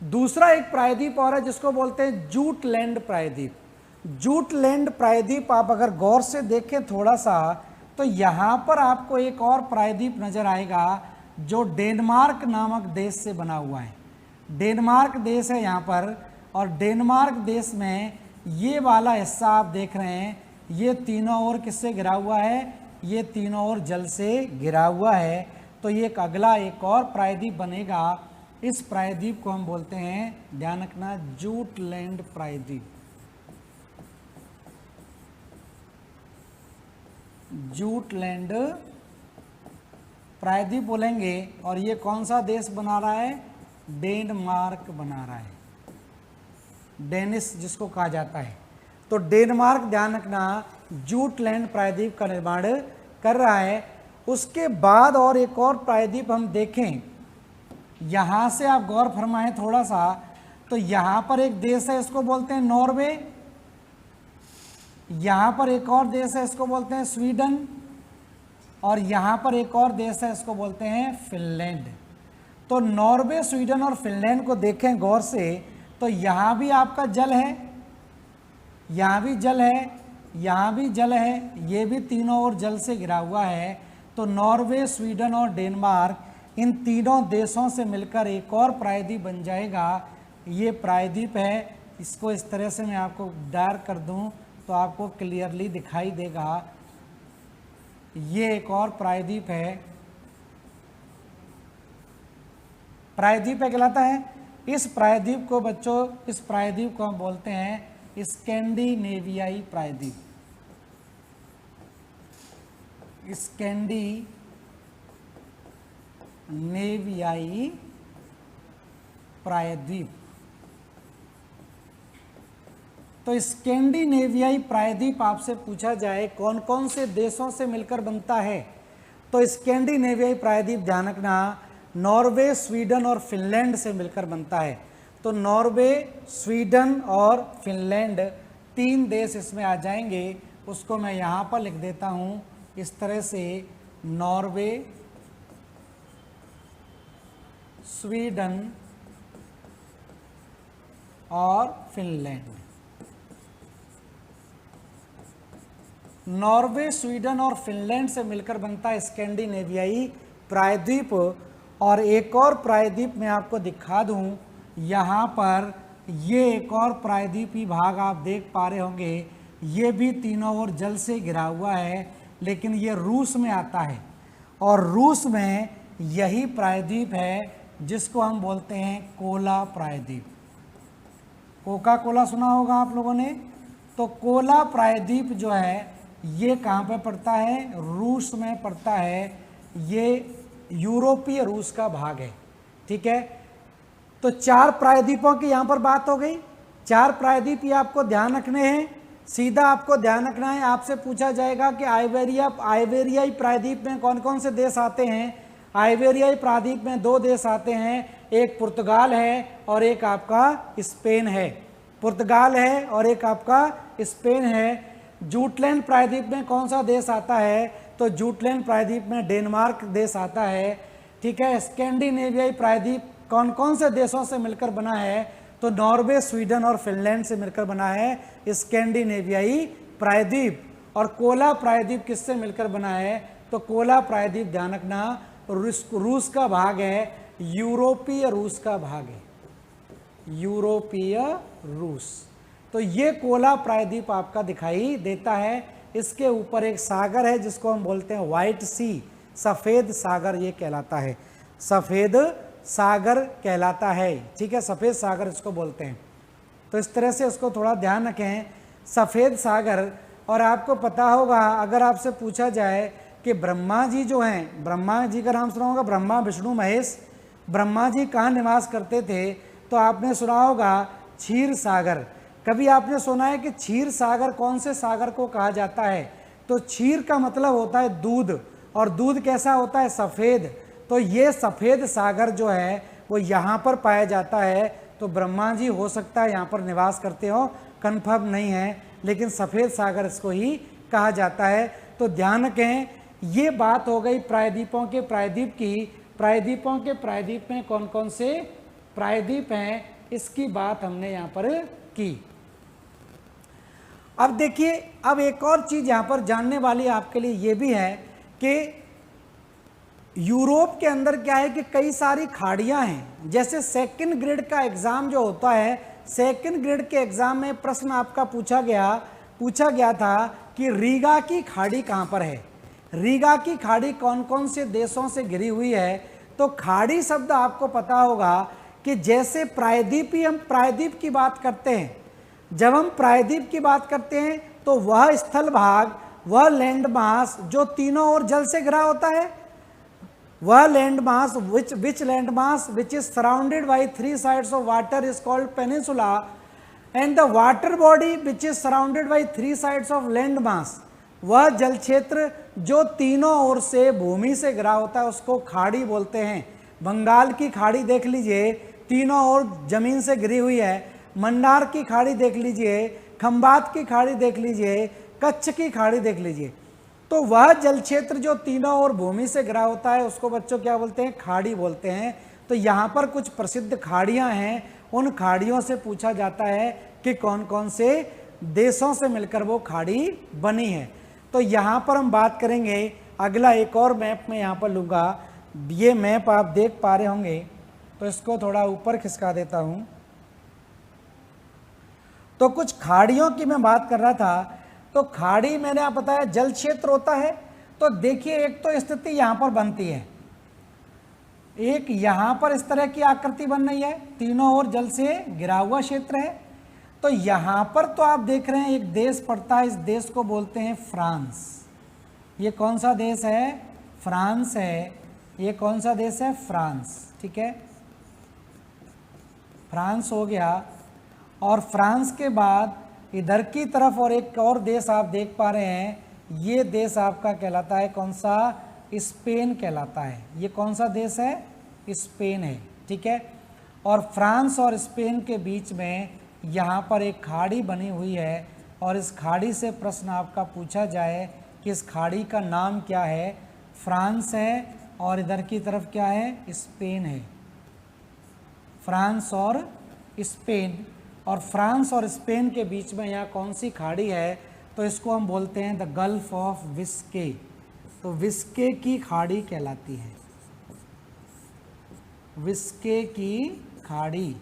दूसरा एक प्रायद्वीप और है जिसको बोलते हैं जूटलैंड प्रायद्वीप। जूटलैंड प्रायद्वीप आप अगर गौर से देखें थोड़ा सा, तो यहाँ पर आपको एक और प्रायद्वीप नजर आएगा जो डेनमार्क नामक देश से बना हुआ है। डेनमार्क देश है यहाँ पर, और डेनमार्क देश में ये वाला हिस्सा आप देख रहे हैं, ये तीनों ओर किससे घिरा हुआ है? ये तीनों ओर जल से घिरा हुआ है। तो ये एक अगला एक और प्रायद्वीप बनेगा। इस प्रायद्वीप को हम बोलते हैं, ध्यान रखना, जूटलैंड प्रायद्वीप। जूटलैंड प्रायद्वीप बोलेंगे। और ये कौन सा देश बना रहा है? डेनमार्क बना रहा है, डेनिस जिसको कहा जाता है। तो डेनमार्क, ध्यान रखना, जूटलैंड प्रायद्वीप का निर्माण कर रहा है। उसके बाद और एक और प्रायद्वीप हम देखें, यहाँ से आप गौर फरमाएं थोड़ा सा, तो यहाँ पर एक देश है, इसको बोलते हैं नॉर्वे। यहाँ पर एक और देश है, इसको बोलते हैं स्वीडन। और यहाँ पर एक और देश है, इसको बोलते हैं फिनलैंड। तो नॉर्वे, स्वीडन और फिनलैंड को देखें गौर से, तो यहाँ भी आपका जल है, यहाँ भी जल है, यहाँ भी जल है, ये भी तीनों ओर जल से घिरा हुआ है। तो नॉर्वे, स्वीडन और डेनमार्क, इन तीनों देशों से मिलकर एक और प्रायद्वीप बन जाएगा। ये प्रायद्वीप है, इसको इस तरह से मैं आपको डार्क कर दूं तो आपको क्लियरली दिखाई देगा। ये एक और प्रायद्वीप है, प्रायद्वीप कहलाता है। इस प्रायद्वीप को बच्चों, इस प्रायद्वीप को हम बोलते हैं स्कैंडिनेवियाई प्रायद्वीप। स्कैंडिनेवियाई प्रायद्वीप। तो स्कैंडिनेवियाई प्रायद्वीप आपसे पूछा जाए कौन कौन से देशों से मिलकर बनता है, तो स्कैंडिनेवियाई प्रायद्वीप, ध्यान रखना, नॉर्वे, स्वीडन और फिनलैंड से मिलकर बनता है। तो नॉर्वे, स्वीडन और फिनलैंड, तीन देश इसमें आ जाएंगे। उसको मैं यहाँ पर लिख देता हूँ इस तरह से, नॉर्वे, स्वीडन और फिनलैंड। नॉर्वे, स्वीडन और फिनलैंड से मिलकर बनता है स्कैंडिनेवियाई प्रायद्वीप। और एक और प्रायद्वीप मैं आपको दिखा दूं, यहाँ पर ये एक और प्रायद्वीपी भाग आप देख पा रहे होंगे, ये भी तीनों ओर जल से घिरा हुआ है, लेकिन ये रूस में आता है। और रूस में यही प्रायद्वीप है जिसको हम बोलते हैं कोला प्रायद्वीप। कोका कोला सुना होगा आप लोगों ने। तो कोला प्रायद्वीप जो है ये कहाँ पे पड़ता है? रूस में पड़ता है। ये यूरोपीय रूस का भाग है, ठीक है। तो चार प्रायद्वीपों की यहाँ पर बात हो गई। चार प्रायद्वीप ये आपको ध्यान रखने हैं, सीधा आपको ध्यान रखना है। आपसे पूछा जाएगा कि आइबेरियाई प्रायद्वीप में कौन कौन से देश आते हैं। आइबेरियाई प्रायद्वीप में दो देश आते हैं, एक पुर्तगाल है और एक आपका स्पेन है। पुर्तगाल है और एक आपका स्पेन है। जूटलैंड प्रायद्वीप में कौन सा देश आता है? तो जूटलैंड प्रायद्वीप में डेनमार्क देश आता है, ठीक है। स्कैंडिनेवियाई प्रायद्वीप कौन कौन से देशों से मिलकर बना है? तो नॉर्वे, स्वीडन और फिनलैंड से मिलकर बना है स्कैंडिनेवियाई प्रायद्वीप। और कोला प्रायद्वीप किससे मिलकर बना है? तो कोला प्रायद्वीप, ध्यान रखना, रूस का भाग है, यूरोपीय रूस का भाग है, यूरोपीय रूस। तो ये कोला प्रायद्वीप आपका दिखाई देता है। इसके ऊपर एक सागर है जिसको हम बोलते हैं व्हाइट सी, सफ़ेद सागर ये कहलाता है, सफ़ेद सागर कहलाता है, ठीक है। सफ़ेद सागर इसको बोलते हैं। तो इस तरह से इसको थोड़ा ध्यान रखें, सफ़ेद सागर। और आपको पता होगा, अगर आपसे पूछा जाए कि ब्रह्मा जी जो हैं, ब्रह्मा जी का नाम सुना होगा, ब्रह्मा, विष्णु, महेश, ब्रह्मा जी कहाँ निवास करते थे? तो आपने सुना होगा क्षीर सागर। कभी आपने सुना है कि क्षीर सागर कौन से सागर को कहा जाता है? तो क्षीर का मतलब होता है दूध, और दूध कैसा होता है? सफ़ेद। तो ये सफ़ेद सागर जो है वो यहाँ पर पाया जाता है। तो ब्रह्मा जी हो सकता है यहाँ पर निवास करते हो, कन्फर्म नहीं है, लेकिन सफ़ेद सागर इसको ही कहा जाता है। तो ध्यान रखें, ये बात हो गई प्रायद्वीपों के प्रायद्वीप की। प्रायद्वीपों के प्रायद्वीप में कौन कौन से प्रायद्वीप हैं, इसकी बात हमने यहाँ पर की। अब देखिए, अब एक और चीज यहाँ पर जानने वाली आपके लिए ये भी है कि यूरोप के अंदर क्या है कि कई सारी खाड़ियाँ हैं। जैसे सेकंड ग्रेड का एग्जाम जो होता है, सेकंड ग्रेड के एग्जाम में प्रश्न आपका पूछा गया था कि रीगा की खाड़ी कहाँ पर है, रीगा की खाड़ी कौन कौन से देशों से घिरी हुई है। तो खाड़ी शब्द आपको पता होगा कि जैसे प्रायद्वीप ही, हम प्रायद्वीप की बात करते हैं, जब हम प्रायद्वीप की बात करते हैं तो वह स्थल भाग, वह लैंड मास जो तीनों ओर जल से घिरा होता है, वह land mass which land mass which is surrounded by three sides of water is called peninsula, and the water body which is surrounded by three sides of land mass, वह जल क्षेत्र जो तीनों ओर से भूमि से घिरा होता है उसको खाड़ी बोलते हैं। बंगाल की खाड़ी देख लीजिए, तीनों ओर जमीन से घिरी हुई है। मंडार की खाड़ी देख लीजिए, खंबात की खाड़ी देख लीजिए, कच्छ की खाड़ी देख लीजिए। तो वह जल क्षेत्र जो तीनों ओर भूमि से घिरा होता है उसको बच्चों क्या बोलते हैं, खाड़ी बोलते हैं। तो यहाँ पर कुछ प्रसिद्ध खाड़ियाँ हैं, उन खाड़ियों से पूछा जाता है कि कौन कौन से देशों से मिलकर वो खाड़ी बनी है। तो यहाँ पर हम बात करेंगे, अगला एक और मैप में यहाँ पर लूँगा। ये मैप आप देख पा रहे होंगे, तो इसको थोड़ा ऊपर खिसका देता हूँ। तो कुछ खाड़ियों की मैं बात कर रहा था। तो खाड़ी मैंने आप बताया जल क्षेत्र होता है। तो देखिए, एक तो स्थिति यहाँ पर बनती है, एक यहाँ पर इस तरह की आकृति बन रही है, तीनों ओर जल से घिरा हुआ क्षेत्र है। तो यहाँ पर तो आप देख रहे हैं एक देश पड़ता है, इस देश को बोलते हैं फ्रांस। ये कौन सा देश है, फ्रांस है। ये कौन सा देश है, फ्रांस, ठीक है, फ्रांस हो गया। और फ्रांस के बाद इधर की तरफ और एक और देश आप देख पा रहे हैं, ये देश आपका कहलाता है कौन सा, स्पेन कहलाता है। ये कौन सा देश है, स्पेन है, ठीक है। और फ्रांस और स्पेन के बीच में यहाँ पर एक खाड़ी बनी हुई है, और इस खाड़ी से प्रश्न आपका पूछा जाए कि इस खाड़ी का नाम क्या है, फ्रांस है, और इधर की तरफ क्या है, स्पेन है। फ्रांस और स्पेन, और फ्रांस और स्पेन के बीच में यहाँ कौन सी खाड़ी है, तो इसको हम बोलते हैं द गल्फ ऑफ विस्के। तो विस्के की खाड़ी कहलाती है, विस्के की खाड़ी,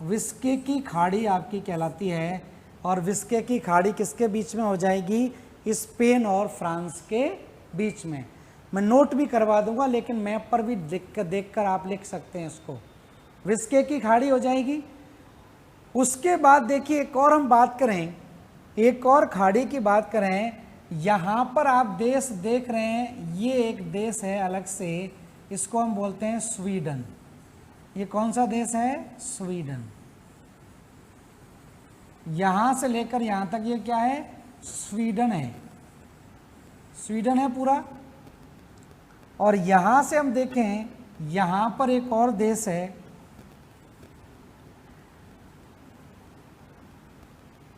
विस्के की खाड़ी आपकी कहलाती है। और विस्के की खाड़ी किसके बीच में हो जाएगी, स्पेन और फ्रांस के बीच में। मैं नोट भी करवा दूंगा, लेकिन मैप पर भी देखकर आप लिख सकते हैं इसको। विस्के की खाड़ी हो जाएगी। उसके बाद देखिए एक और हम बात करें, एक और खाड़ी की बात करें। यहाँ पर आप देश देख रहे हैं, ये एक देश है अलग से, इसको हम बोलते हैं स्वीडन। ये कौन सा देश है, स्वीडन। यहाँ से लेकर यहाँ तक ये क्या है, स्वीडन है, स्वीडन है पूरा। और यहाँ से हम देखें, यहाँ पर एक और देश है,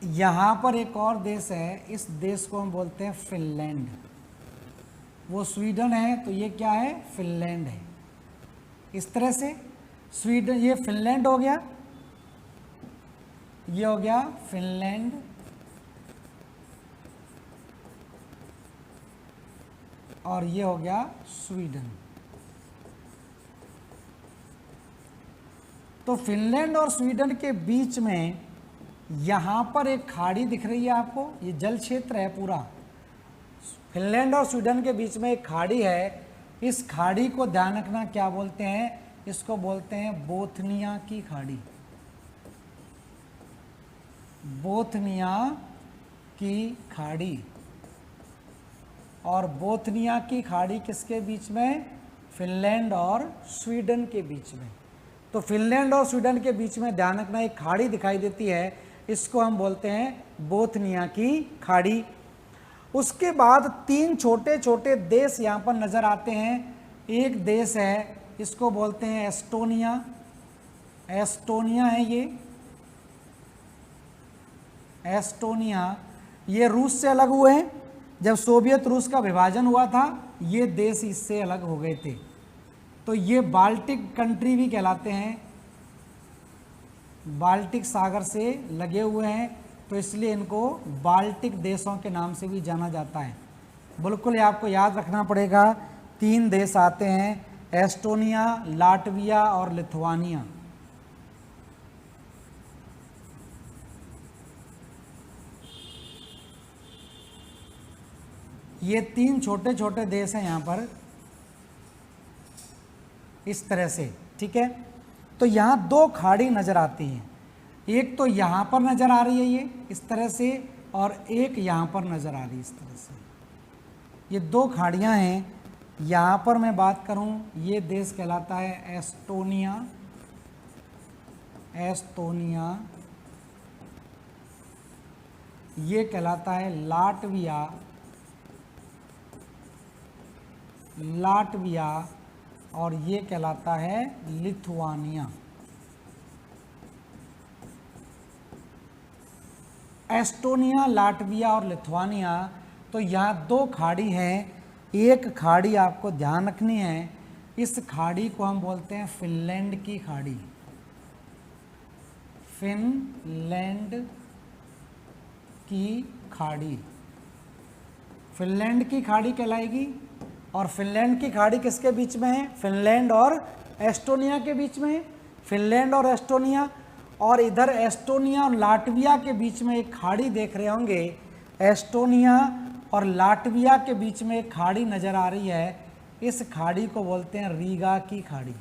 यहाँ पर एक और देश है, इस देश को हम बोलते हैं फिनलैंड। वो स्वीडन है तो ये क्या है, फिनलैंड है। इस तरह से स्वीडन, ये फिनलैंड हो गया, ये हो गया फिनलैंड, और ये हो गया स्वीडन। तो फिनलैंड और स्वीडन के बीच में यहाँ पर एक खाड़ी दिख रही है आपको, ये जल क्षेत्र है पूरा। फिनलैंड और स्वीडन के बीच में एक खाड़ी है। इस खाड़ी को ध्यान रखना, क्या बोलते हैं, इसको बोलते हैं बोथनिया की खाड़ी। बोथनिया की खाड़ी। और बोथनिया की खाड़ी किसके बीच में, फिनलैंड और स्वीडन के बीच में। तो फिनलैंड और स्वीडन के बीच में ध्यान रखना एक खाड़ी दिखाई देती है, इसको हम बोलते हैं बोथनिया की खाड़ी। उसके बाद तीन छोटे छोटे देश यहाँ पर नज़र आते हैं। एक देश है, इसको बोलते हैं एस्टोनिया, एस्टोनिया है ये, एस्टोनिया। ये रूस से अलग हुए हैं, जब सोवियत रूस का विभाजन हुआ था ये देश इससे अलग हो गए थे। तो ये बाल्टिक कंट्री भी कहलाते हैं, बाल्टिक सागर से लगे हुए हैं, तो इसलिए इनको बाल्टिक देशों के नाम से भी जाना जाता है। बिल्कुल ये आपको याद रखना पड़ेगा। 3 देश आते हैं, एस्टोनिया, लाटविया और लिथुआनिया। ये 3 छोटे छोटे देश हैं यहाँ पर, इस तरह से, ठीक है। तो यहाँ 2 खाड़ी नज़र आती हैं, एक तो यहाँ पर नज़र आ रही है ये इस तरह से, और एक यहाँ पर नज़र आ रही है इस तरह से। ये 2 खाड़ियाँ हैं। यहाँ पर मैं बात करूँ, ये देश कहलाता है एस्टोनिया, एस्टोनिया। ये कहलाता है लाटविया, लाटविया, और ये कहलाता है लिथुआनिया। एस्टोनिया, लाटविया और लिथुआनिया, तो यहाँ 2 खाड़ी हैं। एक खाड़ी आपको ध्यान रखनी है, इस खाड़ी को हम बोलते हैं फिनलैंड की खाड़ी, फिनलैंड की खाड़ी, फिनलैंड की खाड़ी कहलाएगी। और फिनलैंड की खाड़ी किसके बीच में है? फिनलैंड और एस्टोनिया के बीच में है, फिनलैंड और एस्टोनिया। और इधर एस्टोनिया और लाटविया के बीच में एक खाड़ी देख रहे होंगे, एस्टोनिया और लाटविया के बीच में एक खाड़ी नज़र आ रही है, इस खाड़ी को बोलते हैं रीगा की खाड़ी,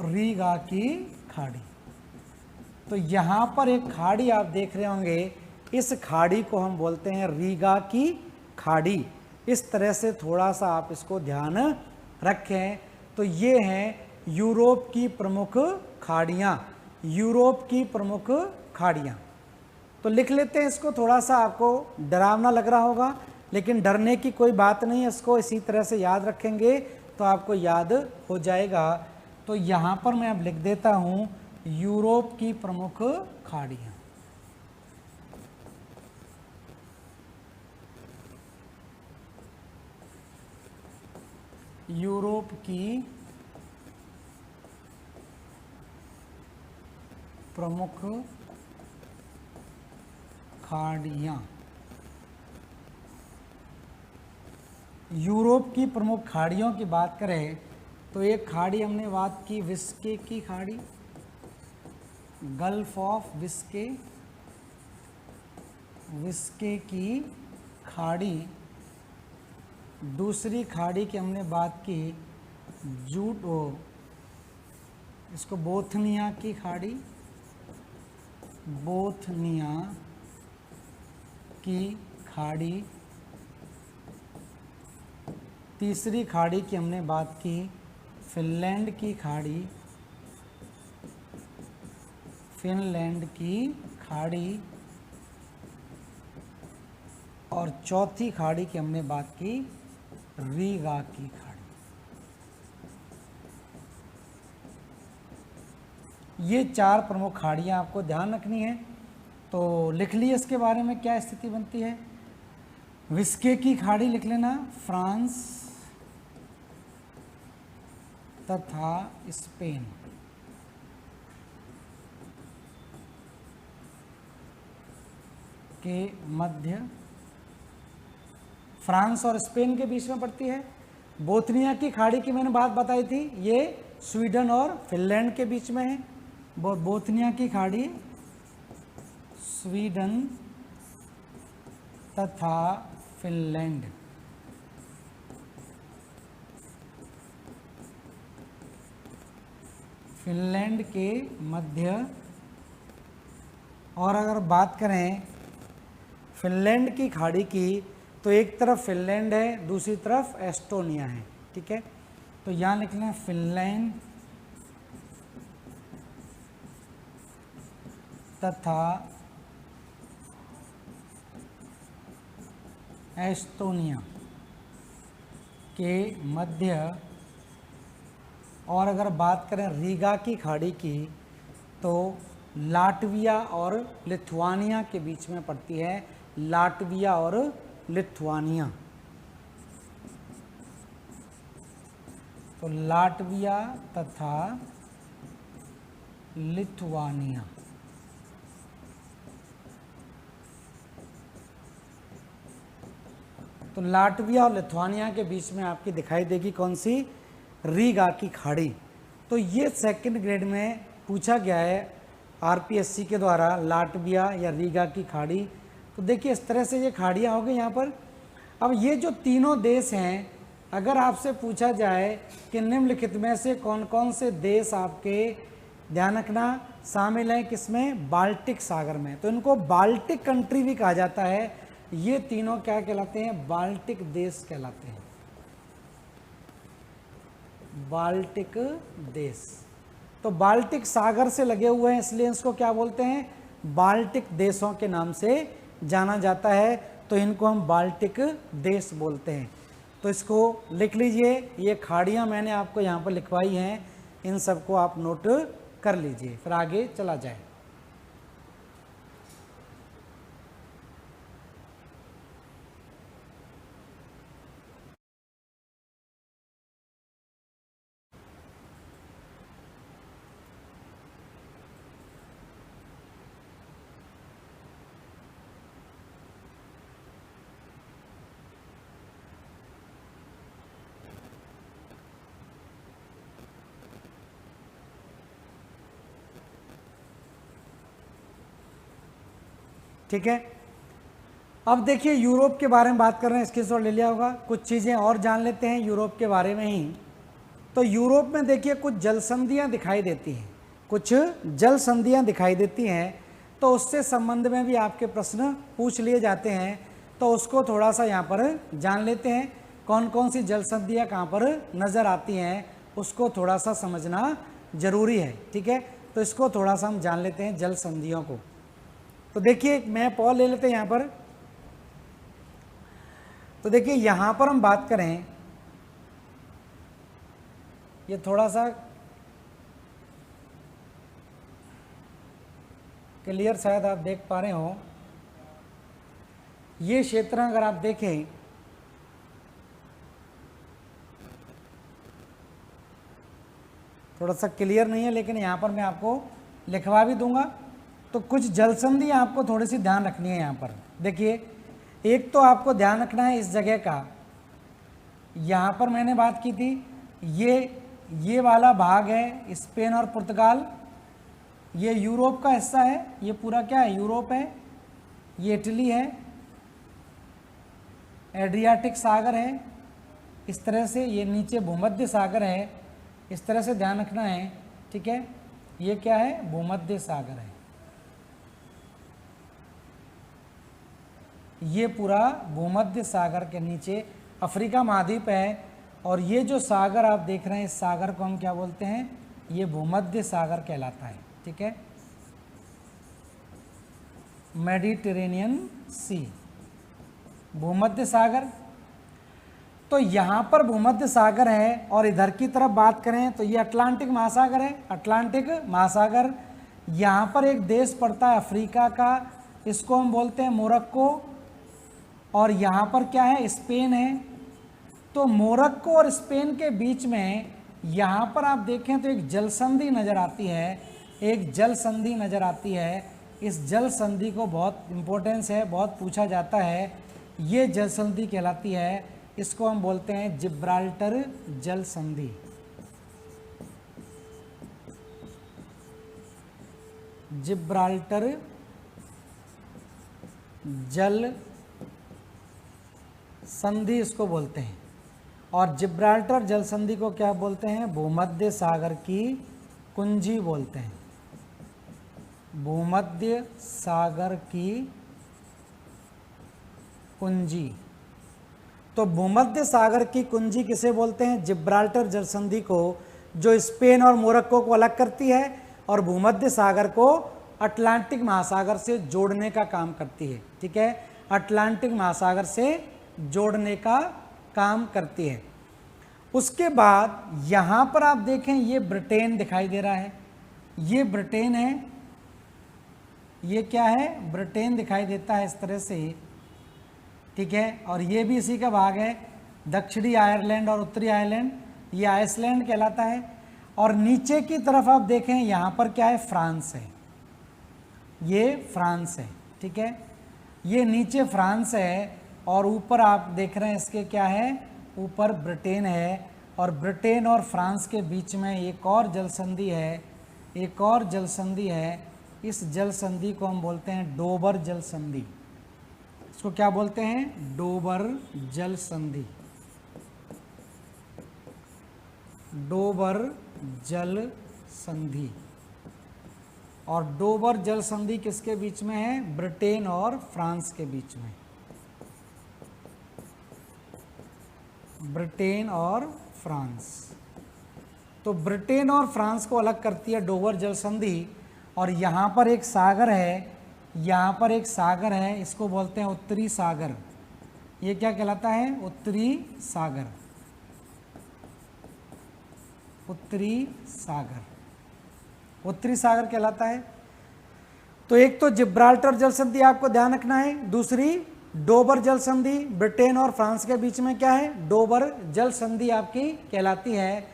रीगा की खाड़ी। तो यहाँ पर एक खाड़ी आप देख रहे होंगे, इस खाड़ी को हम बोलते हैं रीगा की खाड़ी। इस तरह से थोड़ा सा आप इसको ध्यान रखें। तो ये हैं यूरोप की प्रमुख खाड़ियाँ, यूरोप की प्रमुख खाड़ियाँ। तो लिख लेते हैं इसको, थोड़ा सा आपको डरावना लग रहा होगा, लेकिन डरने की कोई बात नहीं है, इसको इसी तरह से याद रखेंगे तो आपको याद हो जाएगा। तो यहाँ पर मैं अब लिख देता हूँ यूरोप की प्रमुख खाड़ियाँ। यूरोप की प्रमुख खाड़ियाँ। यूरोप की प्रमुख खाड़ियों की बात करें तो एक खाड़ी हमने बात की विस्के की खाड़ी, गल्फ ऑफ विस्के, विस्के की खाड़ी। दूसरी खाड़ी की हमने बात की इसको बोथनिया की खाड़ी, बोथनिया की खाड़ी। तीसरी खाड़ी की हमने बात की फिनलैंड की खाड़ी, फिनलैंड की खाड़ी। और चौथी खाड़ी की हमने बात की रीगा की खाड़ी। ये 4 प्रमुख खाड़ियाँ आपको ध्यान रखनी है। तो लिख ली इसके बारे में क्या स्थिति बनती है। विस्के की खाड़ी लिख लेना, फ्रांस तथा स्पेन के मध्य, फ्रांस और स्पेन के बीच में पड़ती है। बोथनिया की खाड़ी की मैंने बात बताई थी, ये स्वीडन और फिनलैंड के बीच में है। बोथनिया की खाड़ी स्वीडन तथा फिनलैंड, फिनलैंड के मध्य। और अगर बात करें फिनलैंड की खाड़ी की, तो एक तरफ फिनलैंड है, दूसरी तरफ एस्टोनिया है, ठीक है। तो यहाँ लिख लें फिनलैंड तथा एस्टोनिया के मध्य। और अगर बात करें रीगा की खाड़ी की, तो लाटविया और लिथुआनिया के बीच में पड़ती है, लाटविया और लिथुआनिया। तो लाटविया तथा लिथुआनिया। तो लाटविया और लिथुआनिया के बीच में आपकी दिखाई देगी कौन सी, रीगा की खाड़ी। तो ये सेकंड ग्रेड में पूछा गया है आरपीएससी के द्वारा, लाटविया या रीगा की खाड़ी। तो देखिए इस तरह से ये खाड़ियाँ हो गई यहाँ पर। अब ये जो तीनों देश हैं, अगर आपसे पूछा जाए कि निम्नलिखित में से कौन कौन से देश आपके, ध्यान रखना, शामिल हैं किसमें, बाल्टिक सागर में, तो इनको बाल्टिक कंट्री भी कहा जाता है। ये तीनों क्या कहलाते हैं, बाल्टिक देश कहलाते हैं, बाल्टिक देश। तो बाल्टिक सागर से लगे हुए हैं इसलिए इसको क्या बोलते हैं, बाल्टिक देशों के नाम से जाना जाता है। तो इनको हम बाल्टिक देश बोलते हैं। तो इसको लिख लीजिए, ये खाड़ियाँ मैंने आपको यहाँ पर लिखवाई हैं, इन सबको आप नोट कर लीजिए, फिर आगे चला जाए। ठीक है, अब देखिए यूरोप के बारे में बात कर रहे हैं, स्क्रीनशॉट ले लिया होगा। कुछ चीज़ें और जान लेते हैं यूरोप के बारे में ही। तो यूरोप में देखिए कुछ जल संधियाँ दिखाई देती हैं, कुछ जल संधियाँ दिखाई देती हैं, तो उससे संबंध में भी आपके प्रश्न पूछ लिए जाते हैं। तो उसको थोड़ा सा यहाँ पर जान लेते हैं, कौन कौन सी जल संधियाँ कहाँ पर नज़र आती हैं, उसको थोड़ा सा समझना जरूरी है। ठीक है, तो इसको थोड़ा सा हम जान लेते हैं जल संधियों को। तो देखिए एक मैप और ले लेते हैं यहाँ पर। तो देखिए यहाँ पर हम बात करें, ये थोड़ा सा क्लियर शायद आप देख पा रहे हो, ये क्षेत्र अगर आप देखें थोड़ा सा क्लियर नहीं है, लेकिन यहाँ पर मैं आपको लिखवा भी दूंगा। तो कुछ जलसंधि आपको थोड़ी सी ध्यान रखनी है यहाँ पर। देखिए एक तो आपको ध्यान रखना है इस जगह का, यहाँ पर मैंने बात की थी, ये वाला भाग है स्पेन और पुर्तगाल, ये यूरोप का हिस्सा है, ये पूरा क्या है, यूरोप है, ये इटली है, एड्रियाटिक सागर है, इस तरह से ये नीचे भूमध्य सागर है, इस तरह से ध्यान रखना है। ठीक है, ये क्या है, भूमध्य सागर है, ये पूरा भूमध्य सागर के नीचे अफ्रीका महाद्वीप है। और ये जो सागर आप देख रहे हैं, इस सागर को हम क्या बोलते हैं, ये भूमध्य सागर कहलाता है। ठीक है, मेडिटेरेनियन सी, भूमध्य सागर। तो यहाँ पर भूमध्य सागर है, और इधर की तरफ बात करें तो ये अटलांटिक महासागर है, अटलांटिक महासागर। यहाँ पर एक देश पड़ता है अफ्रीका का, इसको हम बोलते हैं मोरक्को, और यहाँ पर क्या है, स्पेन है। तो मोरक्को और स्पेन के बीच में यहाँ पर आप देखें तो एक जल संधि नज़र आती है, एक जल संधि नज़र आती है। इस जल संधि को बहुत इम्पोर्टेंस है, बहुत पूछा जाता है। ये जल संधि कहलाती है, इसको हम बोलते हैं जिब्राल्टर जल संधि। जिब्राल्टर जल संधि इसको बोलते हैं। और जिब्राल्टर जल संधि को क्या बोलते हैं, भूमध्य सागर की कुंजी बोलते हैं, भूमध्य सागर की कुंजी। तो भूमध्य सागर की कुंजी किसे बोलते हैं, जिब्राल्टर जल संधि को, जो स्पेन और मोरक्को को अलग करती है और भूमध्य सागर को अटलांटिक महासागर से जोड़ने का काम करती है। ठीक है, अटलांटिक महासागर से जोड़ने का काम करती है। उसके बाद यहाँ पर आप देखें ये ब्रिटेन दिखाई दे रहा है, ये ब्रिटेन है, ये क्या है, ब्रिटेन दिखाई देता है इस तरह से। ठीक है, और ये भी इसी का भाग है, दक्षिणी आयरलैंड और उत्तरी आयरलैंड। ये आइसलैंड कहलाता है। और नीचे की तरफ आप देखें यहाँ पर क्या है, फ्रांस है, ये फ्रांस है, ठीक है, ये नीचे फ्रांस है और ऊपर आप देख रहे हैं इसके क्या है, ऊपर ब्रिटेन है। और ब्रिटेन और फ्रांस के बीच में एक और जल संधि है, एक और जल संधि है। इस जल संधि को हम बोलते हैं डोबर जल संधि। इसको क्या बोलते हैं, डोबर जल संधि, डोबर जल संधि। और डोबर जल संधि किसके बीच में है, ब्रिटेन और फ्रांस के बीच में, ब्रिटेन और फ्रांस। तो ब्रिटेन और फ्रांस को अलग करती है डोबर जल संधि। और यहाँ पर एक सागर है, यहाँ पर एक सागर है, इसको बोलते हैं उत्तरी सागर। ये क्या कहलाता है, उत्तरी सागर, उत्तरी सागर, उत्तरी सागर कहलाता है। तो एक तो जिब्राल्टर जल संधि आपको ध्यान रखना है, दूसरी डोबर जल संधि, ब्रिटेन और फ्रांस के बीच में क्या है, डोबर जल संधि आपकी कहलाती है।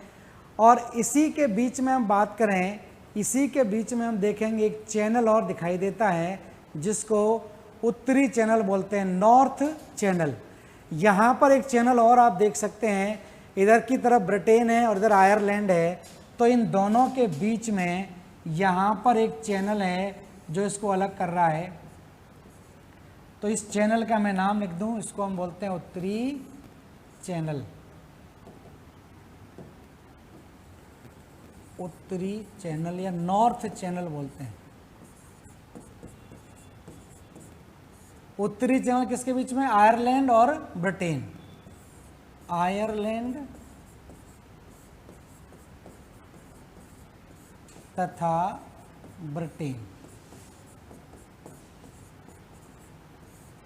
और इसी के बीच में हम बात करें, इसी के बीच में हम देखेंगे एक चैनल और दिखाई देता है जिसको उत्तरी चैनल बोलते हैं, नॉर्थ चैनल। यहाँ पर एक चैनल और आप देख सकते हैं, इधर की तरफ ब्रिटेन है और इधर आयरलैंड है। तो इन दोनों के बीच में यहाँ पर एक चैनल है जो इसको अलग कर रहा है। तो इस चैनल का मैं नाम लिख दूं, इसको हम बोलते हैं उत्तरी चैनल, उत्तरी चैनल या नॉर्थ चैनल बोलते हैं। उत्तरी चैनल किसके बीच में, आयरलैंड और ब्रिटेन, आयरलैंड तथा ब्रिटेन।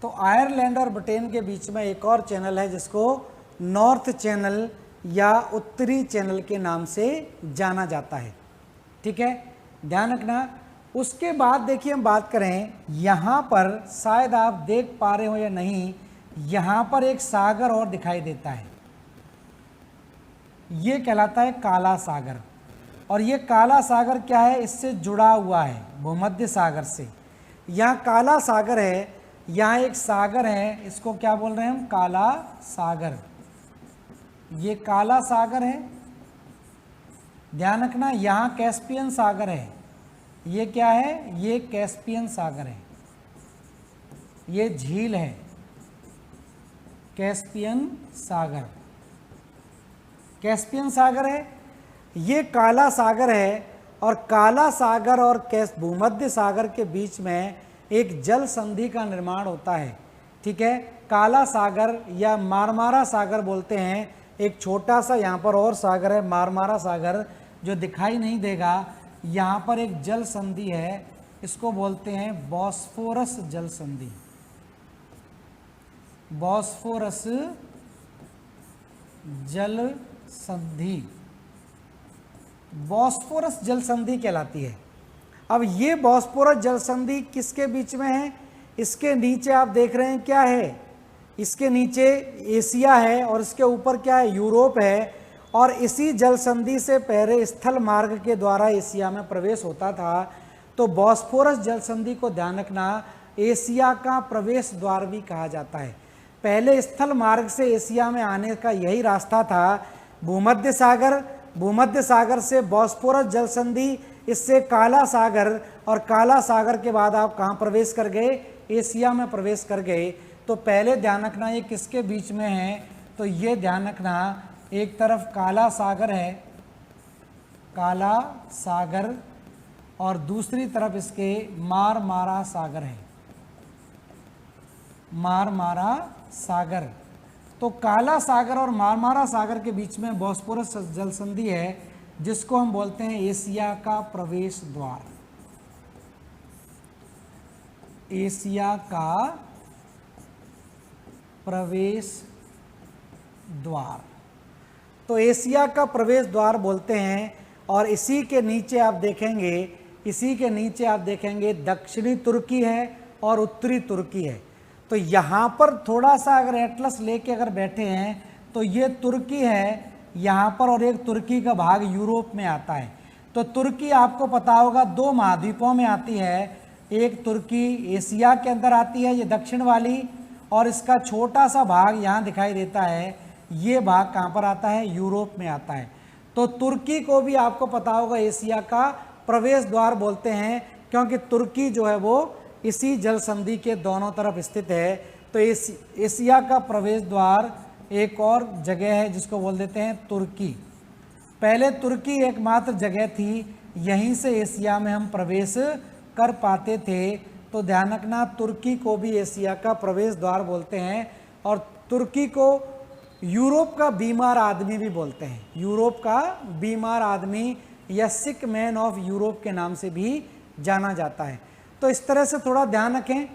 तो आयरलैंड और ब्रिटेन के बीच में एक और चैनल है जिसको नॉर्थ चैनल या उत्तरी चैनल के नाम से जाना जाता है, ठीक है, ध्यान रखना। उसके बाद देखिए हम बात करें, यहाँ पर शायद आप देख पा रहे हो या नहीं, यहाँ पर एक सागर और दिखाई देता है, ये कहलाता है काला सागर। और ये काला सागर क्या है, इससे जुड़ा हुआ है भूमध्य सागर से। यहाँ काला सागर है, यहाँ एक सागर है, इसको क्या बोल रहे हैं हम, काला सागर। ये काला सागर है, ध्यान रखना। यहाँ कैस्पियन सागर है, ये क्या है, ये कैस्पियन सागर है, ये झील है कैस्पियन सागर, कैस्पियन सागर है। ये काला सागर है और काला सागर और भूमध्य सागर के बीच में एक जल संधि का निर्माण होता है, ठीक है। काला सागर या मारमारा सागर बोलते हैं। एक छोटा सा यहाँ पर और सागर है, मारमारा सागर, जो दिखाई नहीं देगा। यहाँ पर एक जल संधि है, इसको बोलते हैं बॉस्फोरस जल संधि, बॉस्फोरस जल संधि, बॉस्फोरस जल संधि कहलाती है। अब ये बॉस्फोरस जल संधि किसके बीच में है, इसके नीचे आप देख रहे हैं क्या है, इसके नीचे एशिया है और इसके ऊपर क्या है, यूरोप है। और इसी जल संधि से पहले स्थल मार्ग के द्वारा एशिया में प्रवेश होता था। तो बॉस्फोरस जल संधि को ध्यान रखना, एशिया का प्रवेश द्वार भी कहा जाता है। पहले स्थल मार्ग से एशिया में आने का यही रास्ता था, भूमध्य सागर, भूमध्य सागर से बॉस्फोरस जल संधि, इससे काला सागर, और काला सागर के बाद आप कहाँ प्रवेश कर गए, एशिया में प्रवेश कर गए। तो पहले ध्यान रखना ये किसके बीच में है, तो ये ध्यान रखना, एक तरफ काला सागर है, काला सागर, और दूसरी तरफ इसके मारमारा सागर है, मारमारा सागर। तो काला सागर और मारमारा सागर के बीच में बॉस्फोरस जल संधि है, जिसको हम बोलते हैं एशिया का प्रवेश द्वार, एशिया का प्रवेश द्वार। तो एशिया का प्रवेश द्वार बोलते हैं। और इसी के नीचे आप देखेंगे, इसी के नीचे आप देखेंगे दक्षिणी तुर्की है और उत्तरी तुर्की है। तो यहाँ पर थोड़ा सा अगर एटलस लेके अगर बैठे हैं तो ये तुर्की है, यहाँ पर और एक तुर्की का भाग यूरोप में आता है। तो तुर्की आपको पता होगा 2 महाद्वीपों में आती है, एक तुर्की एशिया के अंदर आती है, ये दक्षिण वाली, और इसका छोटा सा भाग यहाँ दिखाई देता है, ये भाग कहाँ पर आता है, यूरोप में आता है। तो तुर्की को भी आपको पता होगा एशिया का प्रवेश द्वार बोलते हैं, क्योंकि तुर्की जो है वो इसी जल संधि के दोनों तरफ स्थित है। तो एशिया का प्रवेश द्वार एक और जगह है जिसको बोल देते हैं तुर्की। पहले तुर्की एकमात्र जगह थी, यहीं से एशिया में हम प्रवेश कर पाते थे। तो ध्यान रखना, तुर्की को भी एशिया का प्रवेश द्वार बोलते हैं, और तुर्की को यूरोप का बीमार आदमी भी बोलते हैं। यूरोप का बीमार आदमी या सिक मैन ऑफ यूरोप के नाम से भी जाना जाता है। तो इस तरह से थोड़ा ध्यान रखें।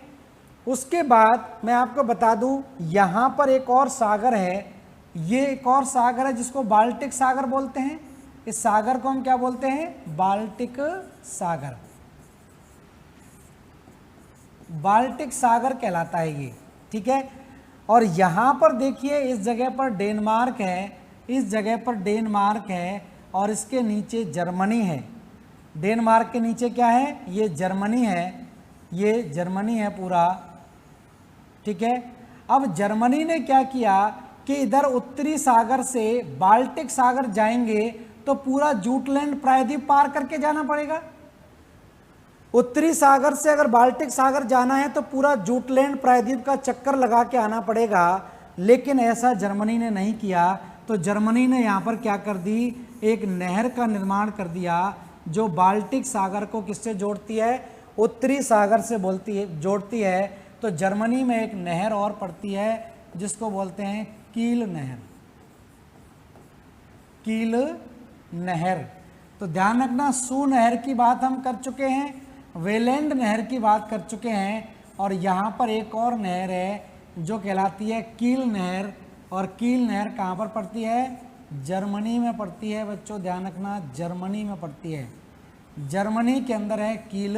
उसके बाद मैं आपको बता दूं, यहाँ पर एक और सागर है, ये एक और सागर है जिसको बाल्टिक सागर बोलते हैं। इस सागर को हम क्या बोलते हैं, बाल्टिक सागर। बाल्टिक सागर कहलाता है ये, ठीक है। और यहाँ पर देखिए, इस जगह पर डेनमार्क है, इस जगह पर डेनमार्क है, और इसके नीचे जर्मनी है। डेनमार्क के नीचे क्या है, ये जर्मनी है, ये जर्मनी है पूरा, ठीक है। अब जर्मनी ने क्या किया कि इधर उत्तरी सागर से बाल्टिक सागर जाएंगे तो पूरा जूटलैंड प्रायद्वीप पार करके जाना पड़ेगा। उत्तरी सागर से अगर बाल्टिक सागर जाना है तो पूरा जूटलैंड प्रायद्वीप का चक्कर लगा के आना पड़ेगा, लेकिन ऐसा जर्मनी ने नहीं किया। तो जर्मनी ने यहाँ पर क्या कर दी, एक नहर का निर्माण कर दिया जो बाल्टिक सागर को किससे जोड़ती है, उत्तरी सागर से जोड़ती है। तो जर्मनी में एक नहर और पड़ती है जिसको बोलते हैं कील नहर, कील नहर। तो ध्यान रखना, सू नहर की बात हम कर चुके हैं, वेलेंड नहर की बात कर चुके हैं, और यहाँ पर एक और नहर है जो कहलाती है कील नहर। और कील नहर कहाँ पर पड़ती है, जर्मनी में पड़ती है बच्चों, ध्यान रखना, जर्मनी में पड़ती है। जर्मनी के अंदर है कील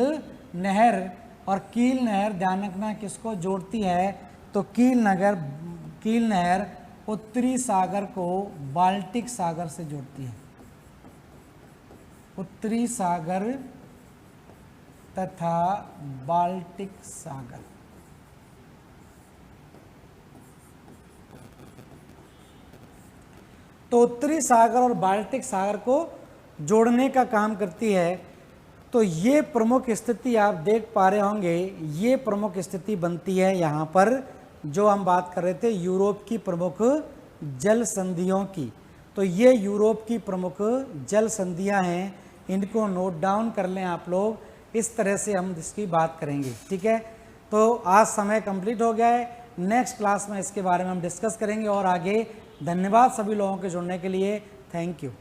नहर, और कील नहर ध्यान रखना किसको जोड़ती है, तो कील नहर उत्तरी सागर को बाल्टिक सागर से जोड़ती है। उत्तरी सागर तथा बाल्टिक सागर। तो उत्तरी सागर और बाल्टिक सागर को जोड़ने का काम करती है। तो ये प्रमुख स्थिति आप देख पा रहे होंगे, ये प्रमुख स्थिति बनती है यहाँ पर जो हम बात कर रहे थे यूरोप की प्रमुख जल संधियों की। तो ये यूरोप की प्रमुख जल संधियाँ हैं, इनको नोट डाउन कर लें आप लोग। इस तरह से हम इसकी बात करेंगे, ठीक है। तो आज समय कंप्लीट हो गया है, नेक्स्ट क्लास में इसके बारे में हम डिस्कस करेंगे और आगे। धन्यवाद सभी लोगों के जुड़ने के लिए, थैंक यू।